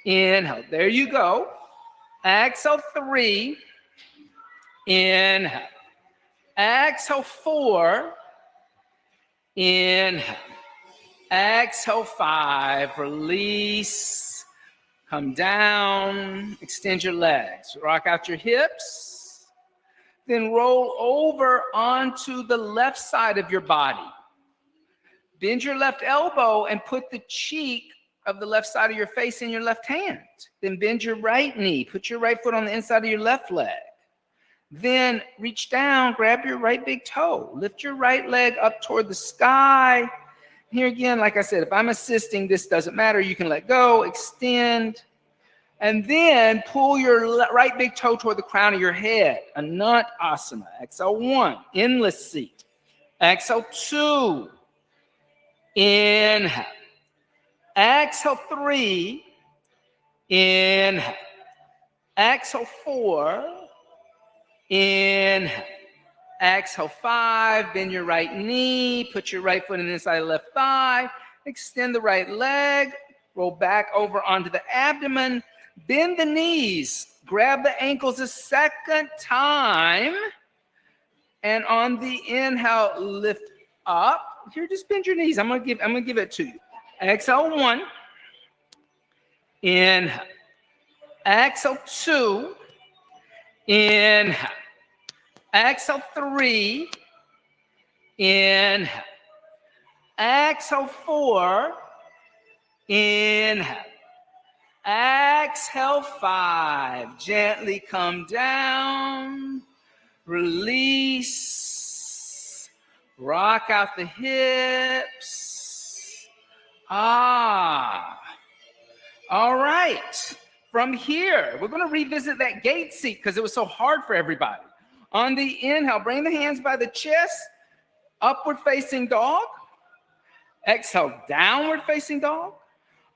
Inhale. There you go. Exhale 3. Inhale. Exhale 4. Inhale. Exhale 5. Release. Come down. Extend your legs. Rock out your hips. Then roll over onto the left side of your body. Bend your left elbow and put the cheek of the left side of your face in your left hand. Then bend your right knee. Put your right foot on the inside of your left leg. Then reach down, grab your right big toe. Lift your right leg up toward the sky. Here again, like I said, if I'm assisting, this doesn't matter. You can let go, extend, and then pull your right big toe toward the crown of your head. Anantasana. Exhale 1, endless seat. Exhale 2. Inhale. Exhale 3. Inhale. Exhale 4. Inhale. Exhale 5. Bend your right knee. Put your right foot inside the left thigh. Extend the right leg. Roll back over onto the abdomen. Bend the knees. Grab the ankles a second time. And on the inhale, lift up. Here, just bend your knees. I'm gonna give it to you. Exhale 1. Inhale. Exhale 2. Inhale. Exhale 3. Inhale. Exhale 4. Inhale. Exhale 5. Gently come down. Release. Rock out the hips. All right. From here, we're going to revisit that gate seat because it was so hard for everybody. On the inhale, bring the hands by the chest. Upward facing dog. Exhale, downward facing dog.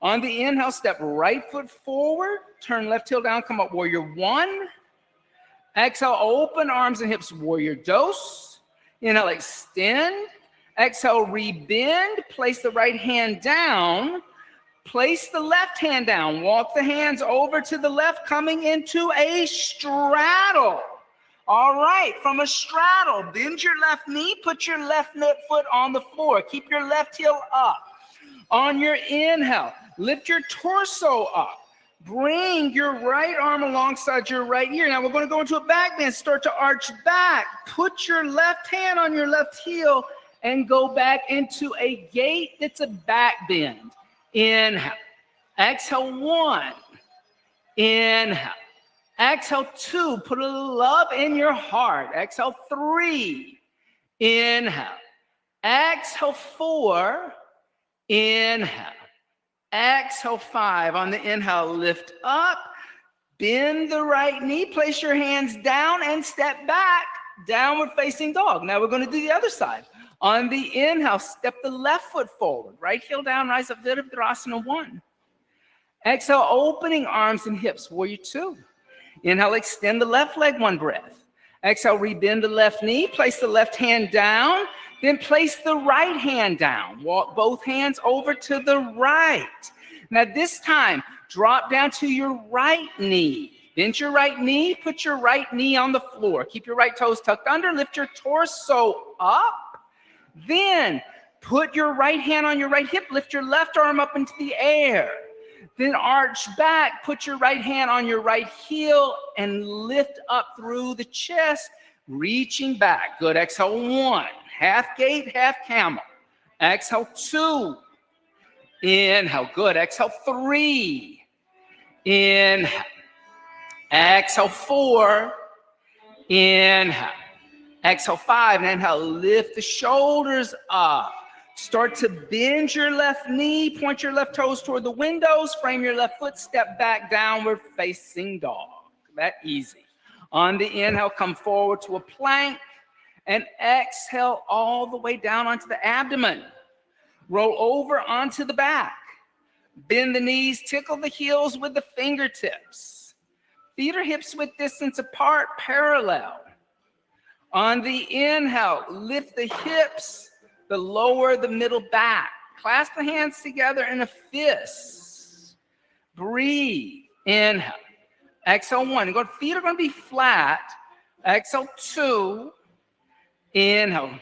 On the inhale, step right foot forward. Turn left heel down, come up, warrior 1. Exhale, open arms and hips, warrior dos. Inhale, extend. Exhale, rebend. Place the right hand down. Place the left hand down. Walk the hands over to the left, coming into a straddle. All right, from a straddle, bend your left knee. Put your left foot on the floor. Keep your left heel up. On your inhale, lift your torso up. Bring your right arm alongside your right ear. Now we're going to go into a back bend. Start to arch back. Put your left hand on your left heel and go back into a gate that's a back bend. Inhale. Exhale 1. Inhale. Exhale 2. Put a little love in your heart. Exhale 3. Inhale. Exhale 4. Inhale. Exhale 5. On the inhale, lift up. Bend the right knee. Place your hands down and step back. Downward facing dog. Now we're going to do the other side. On the inhale, step the left foot forward. Right heel down, rise up, Virabhadrasana 1. Exhale, opening arms and hips, warrior 2. Inhale, extend the left leg 1 breath. Exhale, rebend the left knee, place the left hand down, then place the right hand down. Walk both hands over to the right. Now this time, drop down to your right knee. Bend your right knee, put your right knee on the floor. Keep your right toes tucked under, lift your torso up. Then put your right hand on your right hip, lift your left arm up into the air. Then arch back, put your right hand on your right heel and lift up through the chest, reaching back. Good, exhale 1, half gate, half camel. Exhale 2, inhale, good, exhale 3, inhale. Exhale 4, inhale. Exhale 5, and inhale, lift the shoulders up. Start to bend your left knee, point your left toes toward the windows, frame your left foot, step back, downward facing dog. That easy. On the inhale, come forward to a plank, and exhale all the way down onto the abdomen. Roll over onto the back. Bend the knees, tickle the heels with the fingertips. Feet or hips width distance apart, parallel. On the inhale, lift the hips, the lower, the middle back. Clasp the hands together in a fist. Breathe. Inhale. Exhale 1. Feet are going to be flat. Exhale 2. Inhale.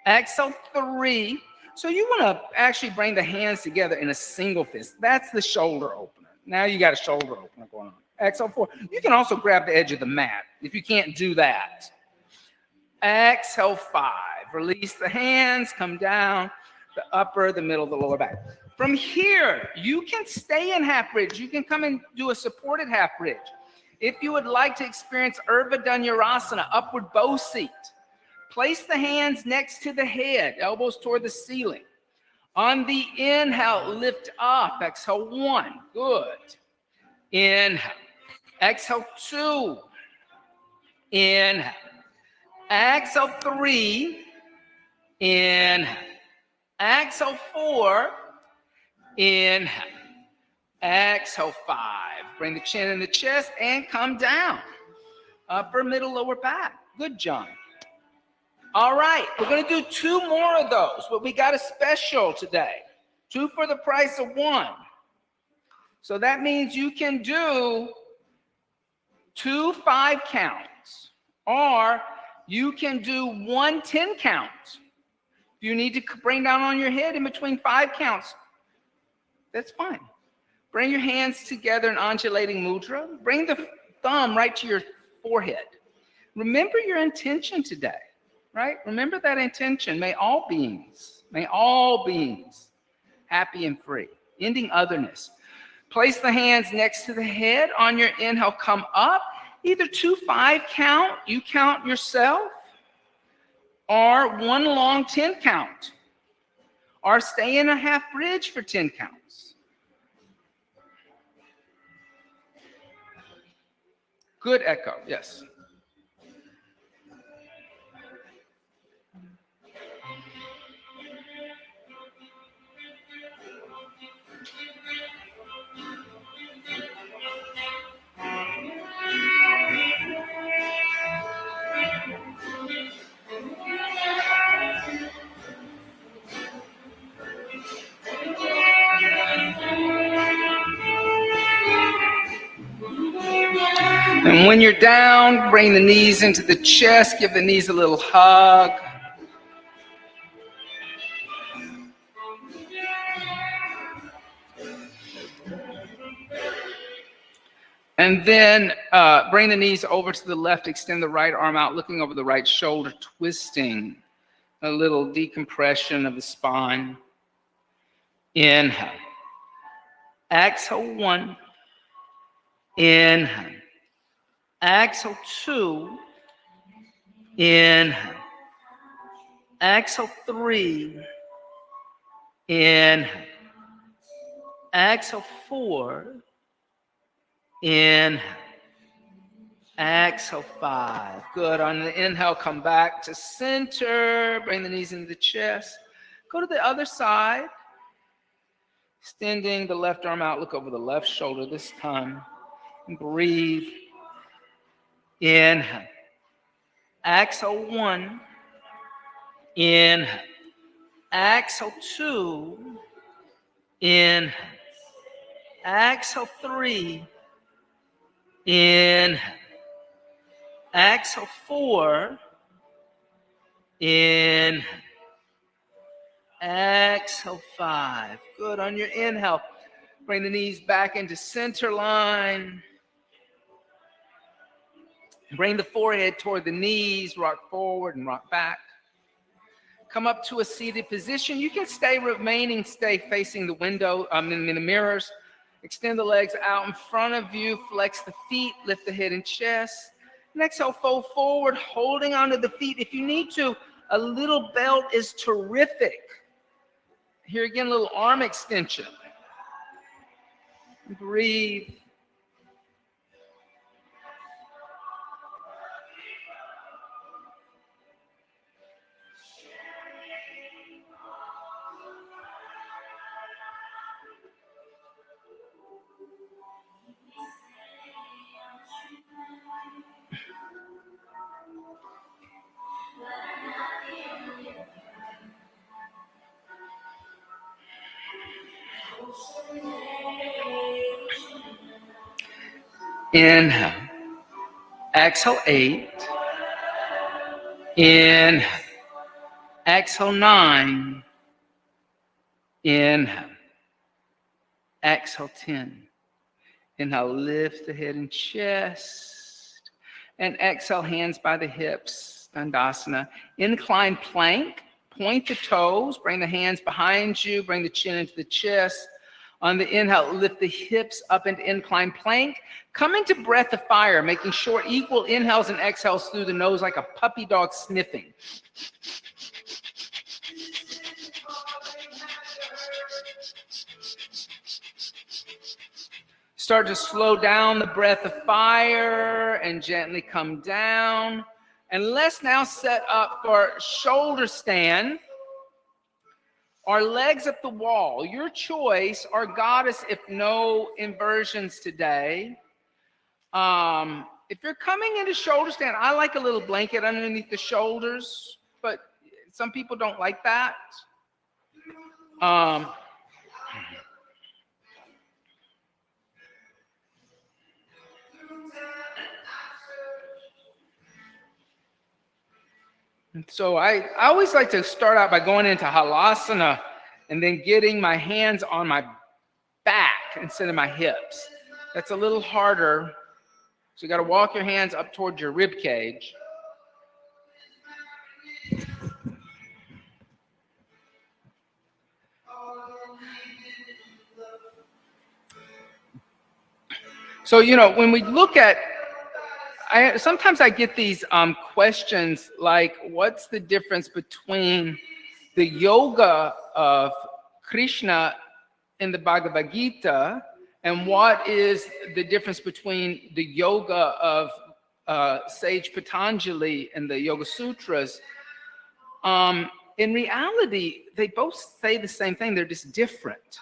Exhale 3. So you want to actually bring the hands together in a single fist. That's the shoulder opener. Now you got a shoulder opener going on. Exhale 4. You can also grab the edge of the mat if you can't do that. Exhale 5. Release the hands, come down, the upper, the middle, the lower back. From here, you can stay in half bridge. You can come and do a supported half bridge. If you would like to experience Urdhva Dhanurasana, upward bow seat, place the hands next to the head, elbows toward the ceiling. On the inhale, lift up. Exhale 1. Good. Inhale. Exhale 2. Inhale. Exhale 3. Inhale. Exhale 4. Inhale. Exhale 5. Bring the chin in the chest and come down. Upper, middle, lower back. Good, John. All right, we're going to do 2 more of those, but we got a special today. 2 for the price of 1. So that means you can do 2 5 counts, or you can do 1 10 count. If you need to bring down on your head in between 5 counts, that's fine. Bring your hands together in undulating mudra. Bring the thumb right to your forehead. Remember your intention today, right? Remember that intention. May all beings happy and free, ending otherness. Place the hands next to the head. On your inhale, come up. Either 2 5 count, you count yourself, or 1 long 10 count, or stay in a half bridge for 10 counts. Good echo, yes. And when you're down, bring the knees into the chest, give the knees a little hug. And then bring the knees over to the left, extend the right arm out, looking over the right shoulder, twisting, a little decompression of the spine. Inhale. Exhale 1. Inhale. Exhale 2. Inhale. Exhale 3. Inhale. Exhale 4. Inhale. Exhale, 5. Good. On the inhale, come back to center. Bring the knees into the chest. Go to the other side. Extending the left arm out. Look over the left shoulder this time. Breathe. Inhale. Exhale, 1. Inhale. Exhale, 2. Inhale. Exhale, 3. Inhale. Exhale, 4. Inhale. Exhale, 5. Good. On your inhale, bring the knees back into center line. Bring the forehead toward the knees. Rock forward and rock back. Come up to a seated position. You can stay facing the window, in the mirrors. Extend the legs out in front of you. Flex the feet. Lift the head and chest. And exhale, fold forward, holding onto the feet. If you need to, a little belt is terrific. Here again, a little arm extension. Breathe. Inhale. Exhale, 8. Inhale. Exhale, 9. Inhale. Exhale, 10. Inhale, lift the head and chest. And exhale, hands by the hips, Dandasana. Incline plank, point the toes, bring the hands behind you, bring the chin into the chest. On the inhale, lift the hips up into incline plank. Come into breath of fire, making short, equal inhales and exhales through the nose like a puppy dog sniffing. Start to slow down the breath of fire and gently come down. And let's now set up for shoulder stand. Our legs up the wall. Your choice, our goddess, if no inversions today. If you're coming into shoulder stand, I like a little blanket underneath the shoulders, but some people don't like that. So I always like to start out by going into halasana and then getting my hands on my back instead of my hips. That's a little harder. So you got to walk your hands up towards your rib cage. So, when we look at, sometimes I get these questions like, what's the difference between the yoga of Krishna in the Bhagavad Gita and what is the difference between the yoga of sage Patanjali and the Yoga Sutras? In reality, they both say the same thing. They're just different.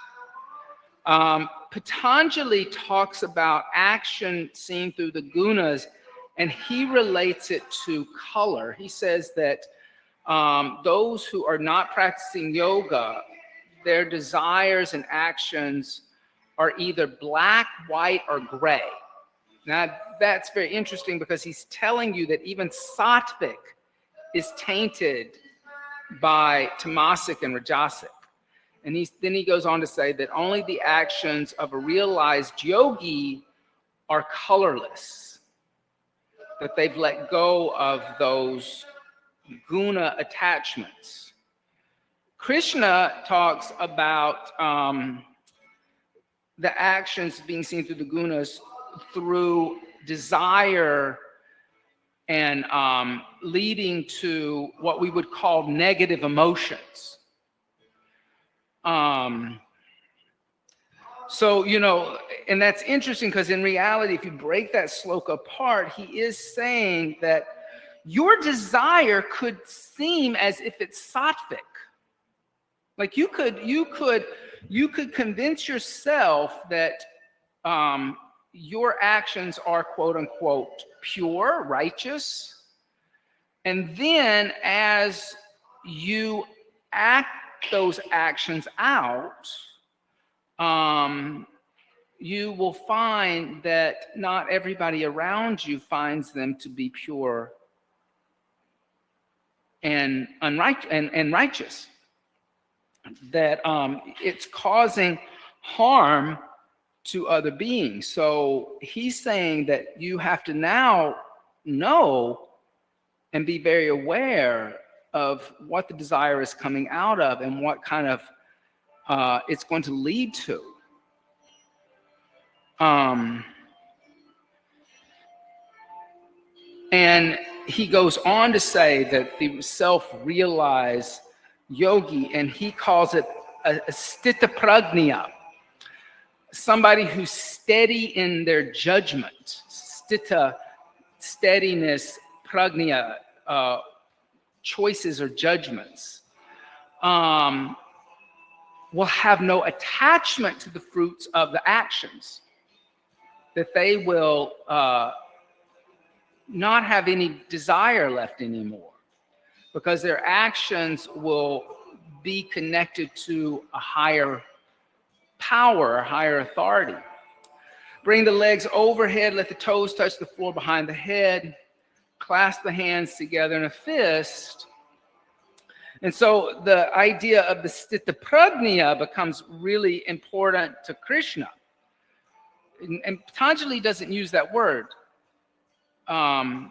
Patanjali talks about action seen through the gunas, and he relates it to color. He says that those who are not practicing yoga, their desires and actions are either black, white, or gray. Now, that's very interesting because he's telling you that even sattvic is tainted by tamasic and rajasic. And then he goes on to say that only the actions of a realized yogi are colorless, that they've let go of those guna attachments. Krishna talks about the actions being seen through the gunas through desire and leading to what we would call negative emotions. So, and that's interesting because in reality, if you break that sloka apart, he is saying that your desire could seem as if it's sattvic. Like you could convince yourself that your actions are quote unquote pure, righteous, and then as you act those actions out, you will find that not everybody around you finds them to be pure and righteous. That it's causing harm to other beings. So he's saying that you have to now know and be very aware of what the desire is coming out of and what kind of it's going to lead to. And he goes on to say that the self-realized yogi, and he calls it a sthita prajna, somebody who's steady in their judgment. Sthita, steadiness, prajna, choices or judgments, will have no attachment to the fruits of the actions, that they will not have any desire left anymore, because their actions will be connected to a higher power, a higher authority. Bring the legs overhead, let the toes touch the floor behind the head, clasp the hands together in a fist. And so the idea of the sthita prajna becomes really important to Krishna. And Patanjali doesn't use that word. Bend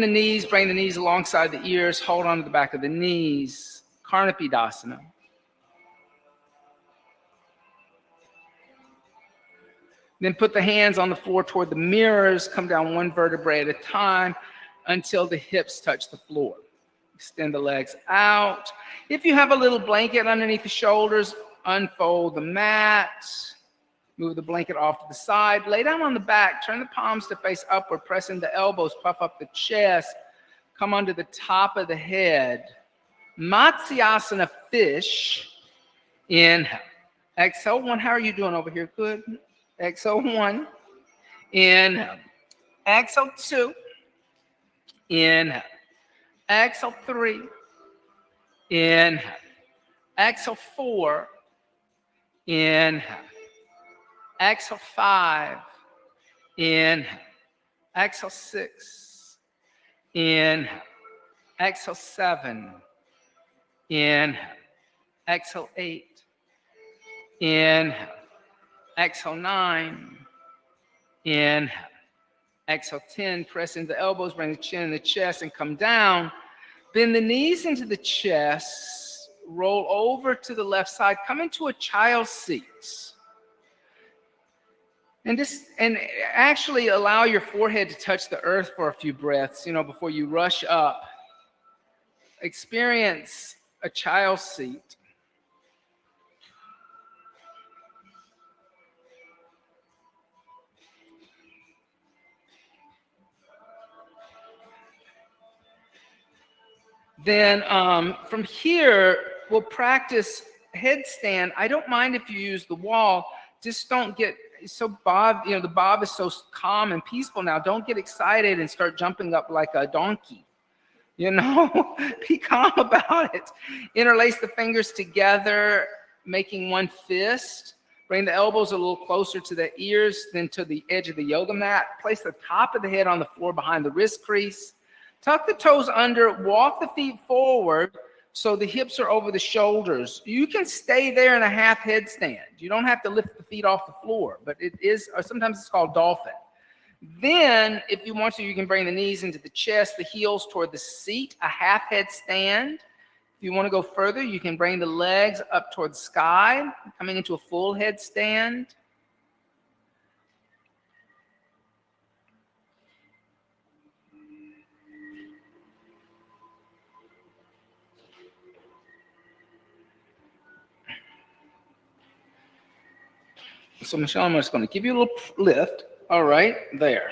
the knees, bring the knees alongside the ears, hold on to the back of the knees, Karnapidasana. Then put the hands on the floor toward the mirrors, come down one vertebrae at a time until the hips touch the floor. Extend the legs out. If you have a little blanket underneath the shoulders, unfold the mat. Move the blanket off to the side. Lay down on the back. Turn the palms to face upward. Press in the elbows. Puff up the chest. Come onto the top of the head. Matsyasana fish. Inhale. Exhale. One. How are you doing over here? Good. Exhale. One. Inhale. Exhale. Two. Inhale. Exhale. Three. Inhale. Exhale. Four. Inhale. Exhale. Five. Inhale. Exhale. Six. Inhale. Exhale. Seven. Inhale. Exhale. Eight. Inhale. Exhale. Nine. Inhale. Exhale. 10. Press into the elbows. Bring the chin in the chest and come down. Bend the knees into the chest. Roll over to the left side. Come into a child's seat. And actually allow your forehead to touch the earth for a few breaths, before you rush up. Experience a child's seat. Then from here, we'll practice headstand. I don't mind if you use the wall. Just don't get so bob. The bob is so calm and peaceful now. Don't get excited and start jumping up like a donkey. Be calm about it. Interlace the fingers together, making one fist. Bring the elbows a little closer to the ears than to the edge of the yoga mat. Place the top of the head on the floor behind the wrist crease. Tuck the toes under, walk the feet forward so the hips are over the shoulders. You can stay there in a half headstand. You don't have to lift the feet off the floor, but it is, or sometimes it's called dolphin. Then, if you want to, you can bring the knees into the chest, the heels toward the seat, a half headstand. If you want to go further, you can bring the legs up toward the sky, coming into a full headstand. So, Michelle, I'm just going to give you a little lift. All right, there.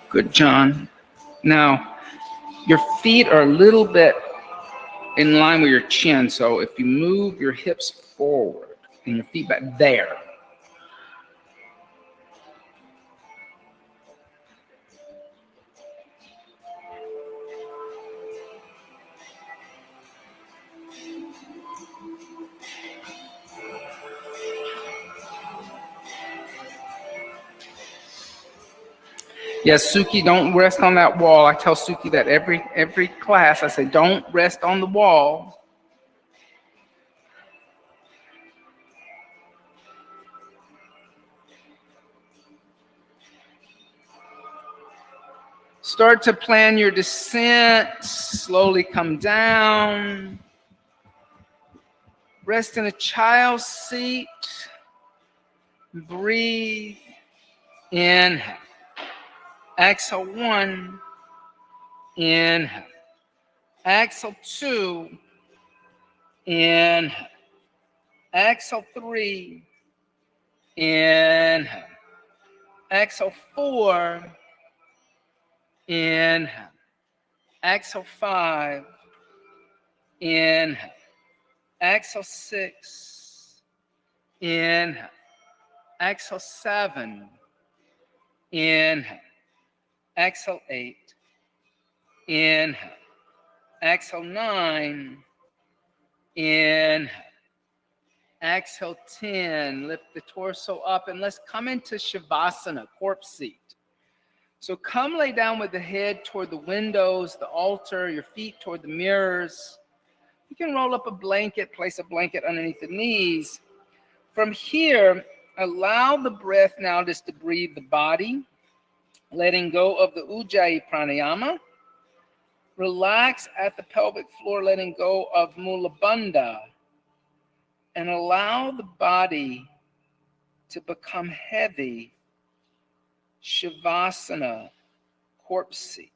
Good, John. Now, your feet are a little bit in line with your chin. So if you move your hips forward and your feet back there. Yes, Suki, don't rest on that wall. I tell Suki that every class. I say, don't rest on the wall. Start to plan your descent. Slowly come down. Rest in a child's seat. Breathe. Inhale. Exhale 1. Inhale. Exhale 2. Inhale. Exhale 3. Inhale. Exhale 4. Inhale. Exhale 5. Inhale. Exhale 6. Inhale. Exhale 7. Inhale. Exhale 8. Inhale. Exhale 9. Inhale. Exhale 10. Lift the torso up and let's come into Shavasana, corpse seat. So come lay down with the head toward the windows, the altar, your feet toward the mirrors. You can roll up a blanket, place a blanket underneath the knees. From here, allow the breath now just to breathe the body, letting go of the Ujjayi pranayama. Relax at the pelvic floor, letting go of Mula Bandha. And allow the body to become heavy, Shavasana, corpse seat.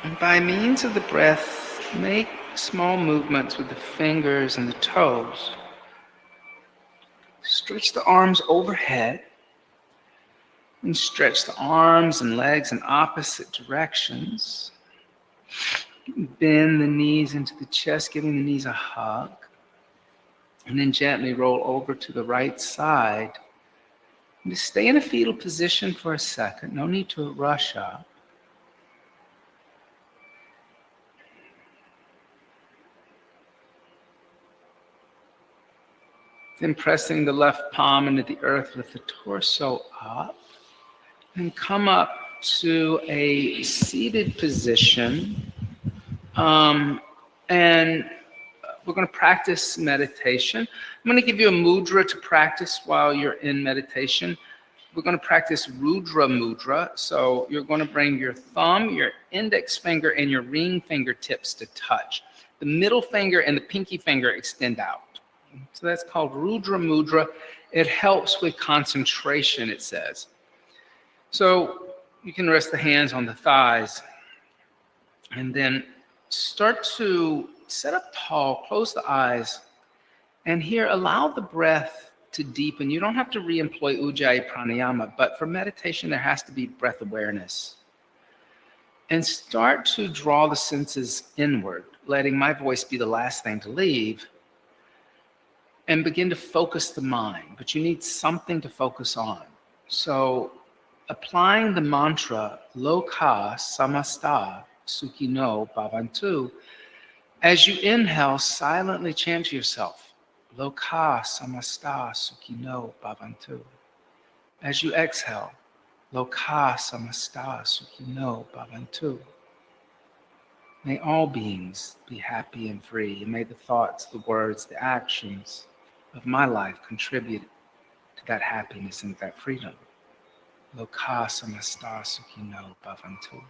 And by means of the breath, make small movements with the fingers and the toes. Stretch the arms overhead and stretch the arms and legs in opposite directions. Bend the knees into the chest, giving the knees a hug. And then gently roll over to the right side. And just stay in a fetal position for a second. No need to rush up. Then pressing the left palm into the earth, lift the torso up. And come up to a seated position. And we're going to practice meditation. I'm going to give you a mudra to practice while you're in meditation. We're going to practice Rudra Mudra. So you're going to bring your thumb, your index finger, and your ring fingertips to touch. The middle finger and the pinky finger extend out. So that's called Rudra Mudra. It helps with concentration, it says. So you can rest the hands on the thighs and then start to sit up tall, close the eyes, and here allow the breath to deepen. You don't have to re-employ Ujjayi Pranayama, but for meditation there has to be breath awareness. And start to draw the senses inward, letting my voice be the last thing to leave, and begin to focus the mind. But you need something to focus on. So applying the mantra Loka Samasta Sukhino Bhavantu, as you inhale, silently chant to yourself, Loka Samasta Sukhino Bhavantu. As you exhale, Loka Samasta Sukhino Bhavantu. May all beings be happy and free, and may the thoughts, the words, the actions of my life contribute to that happiness and that freedom. Loka Samasta Sukhino Bhavantu.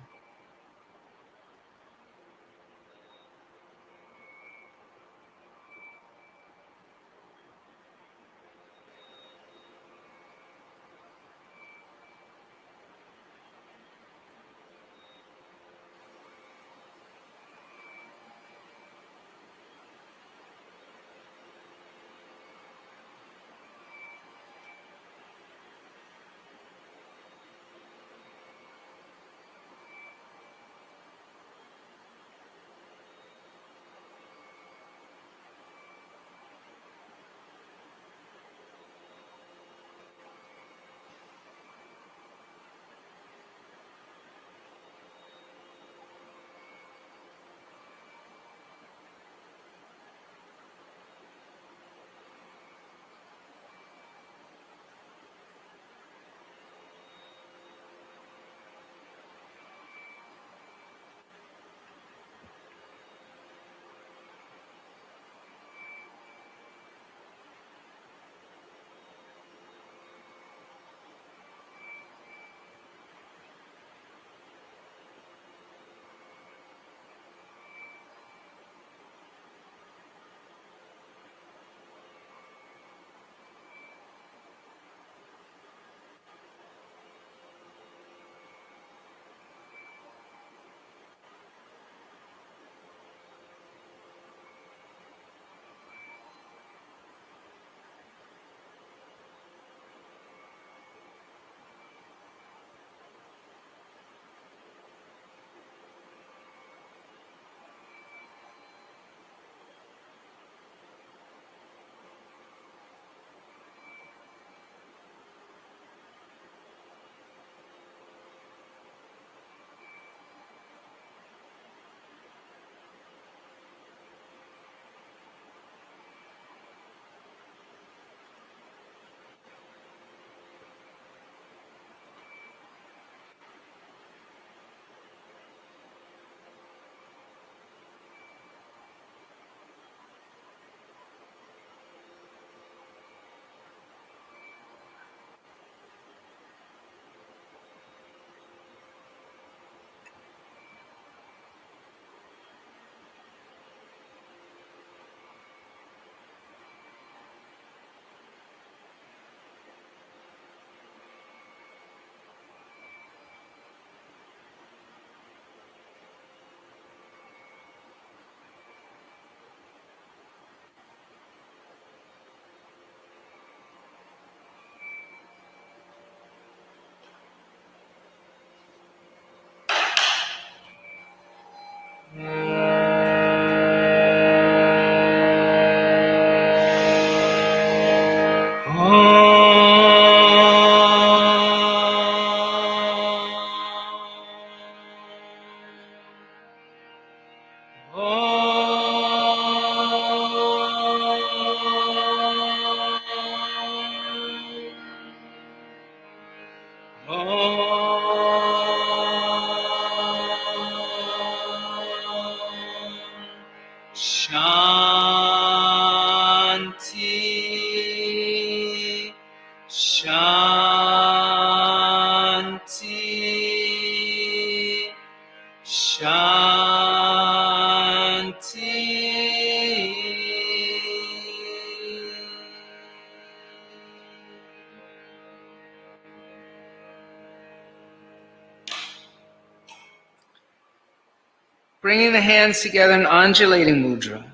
Shanti, Shanti, Shanti. Bringing the hands together in undulating mudra,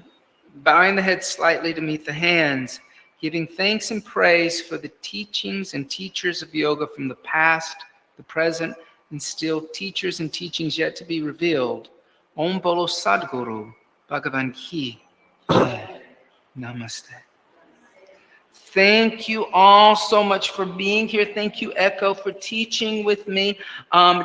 bowing the head slightly to meet the hands, giving thanks and praise for the teachings and teachers of yoga from the past, the present, and still teachers and teachings yet to be revealed. Om Bolo Sadguru Bhagavan Ki Jai. Namaste. Thank you all so much for being here. Thank you, Echo, for teaching with me.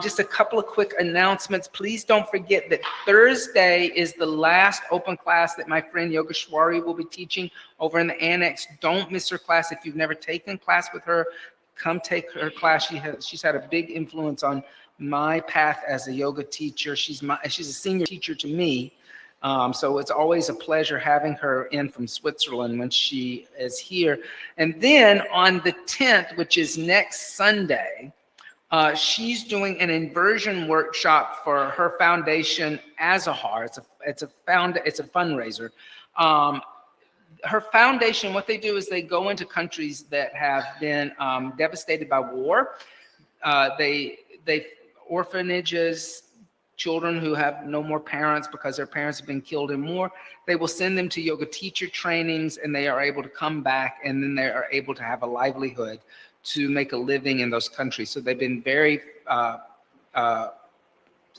Just a couple of quick announcements. Please don't forget that Thursday is the last open class that my friend Yogeshwari will be teaching over in the annex. Don't miss her class. If you've never taken class with her, come take her class. She's had a big influence on my path as a yoga teacher. She's a senior teacher to me. So it's always a pleasure having her in from Switzerland when she is here. And then on the 10th, which is next Sunday, she's doing an inversion workshop for her foundation, Azahar. It's a fundraiser. Her foundation, what they do is they go into countries that have been devastated by war. They orphanages, children who have no more parents because their parents have been killed in war, they will send them to yoga teacher trainings, and they are able to come back, and then they are able to have a livelihood to make a living in those countries. So they've been very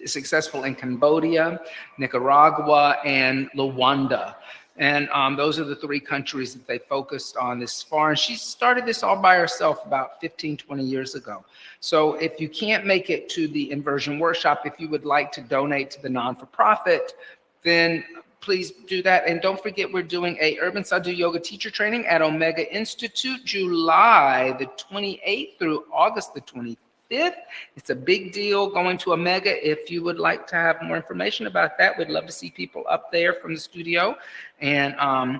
successful in Cambodia, Nicaragua, and Rwanda. And those are the three countries that they focused on this far. And she started this all by herself about 15, 20 years ago. So if you can't make it to the inversion workshop, if you would like to donate to the non-for-profit, then please do that. And don't forget, we're doing a Urban Sadhu Yoga teacher training at Omega Institute, July the 28th through August the 25th. It's a big deal going to Omega. If you would like to have more information about that, we'd love to see people up there from the studio. And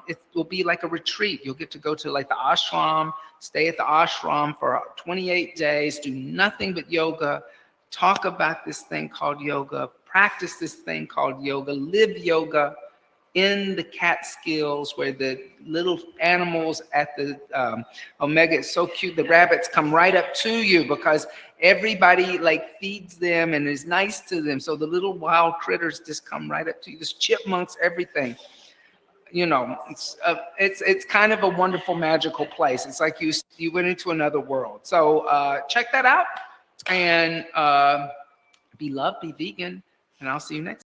it will be like a retreat. You'll get to go to like the ashram, stay at the ashram for 28 days, do nothing but yoga, talk about this thing called yoga, practice this thing called yoga, live yoga in the Catskills, where the little animals at the Omega, it's so cute. The rabbits come right up to you because everybody like feeds them and is nice to them. So the little wild critters just come right up to you. There's chipmunks, everything. You know, it's kind of a wonderful, magical place. It's like you went into another world. So check that out, and be loved, be vegan, and I'll see you next time.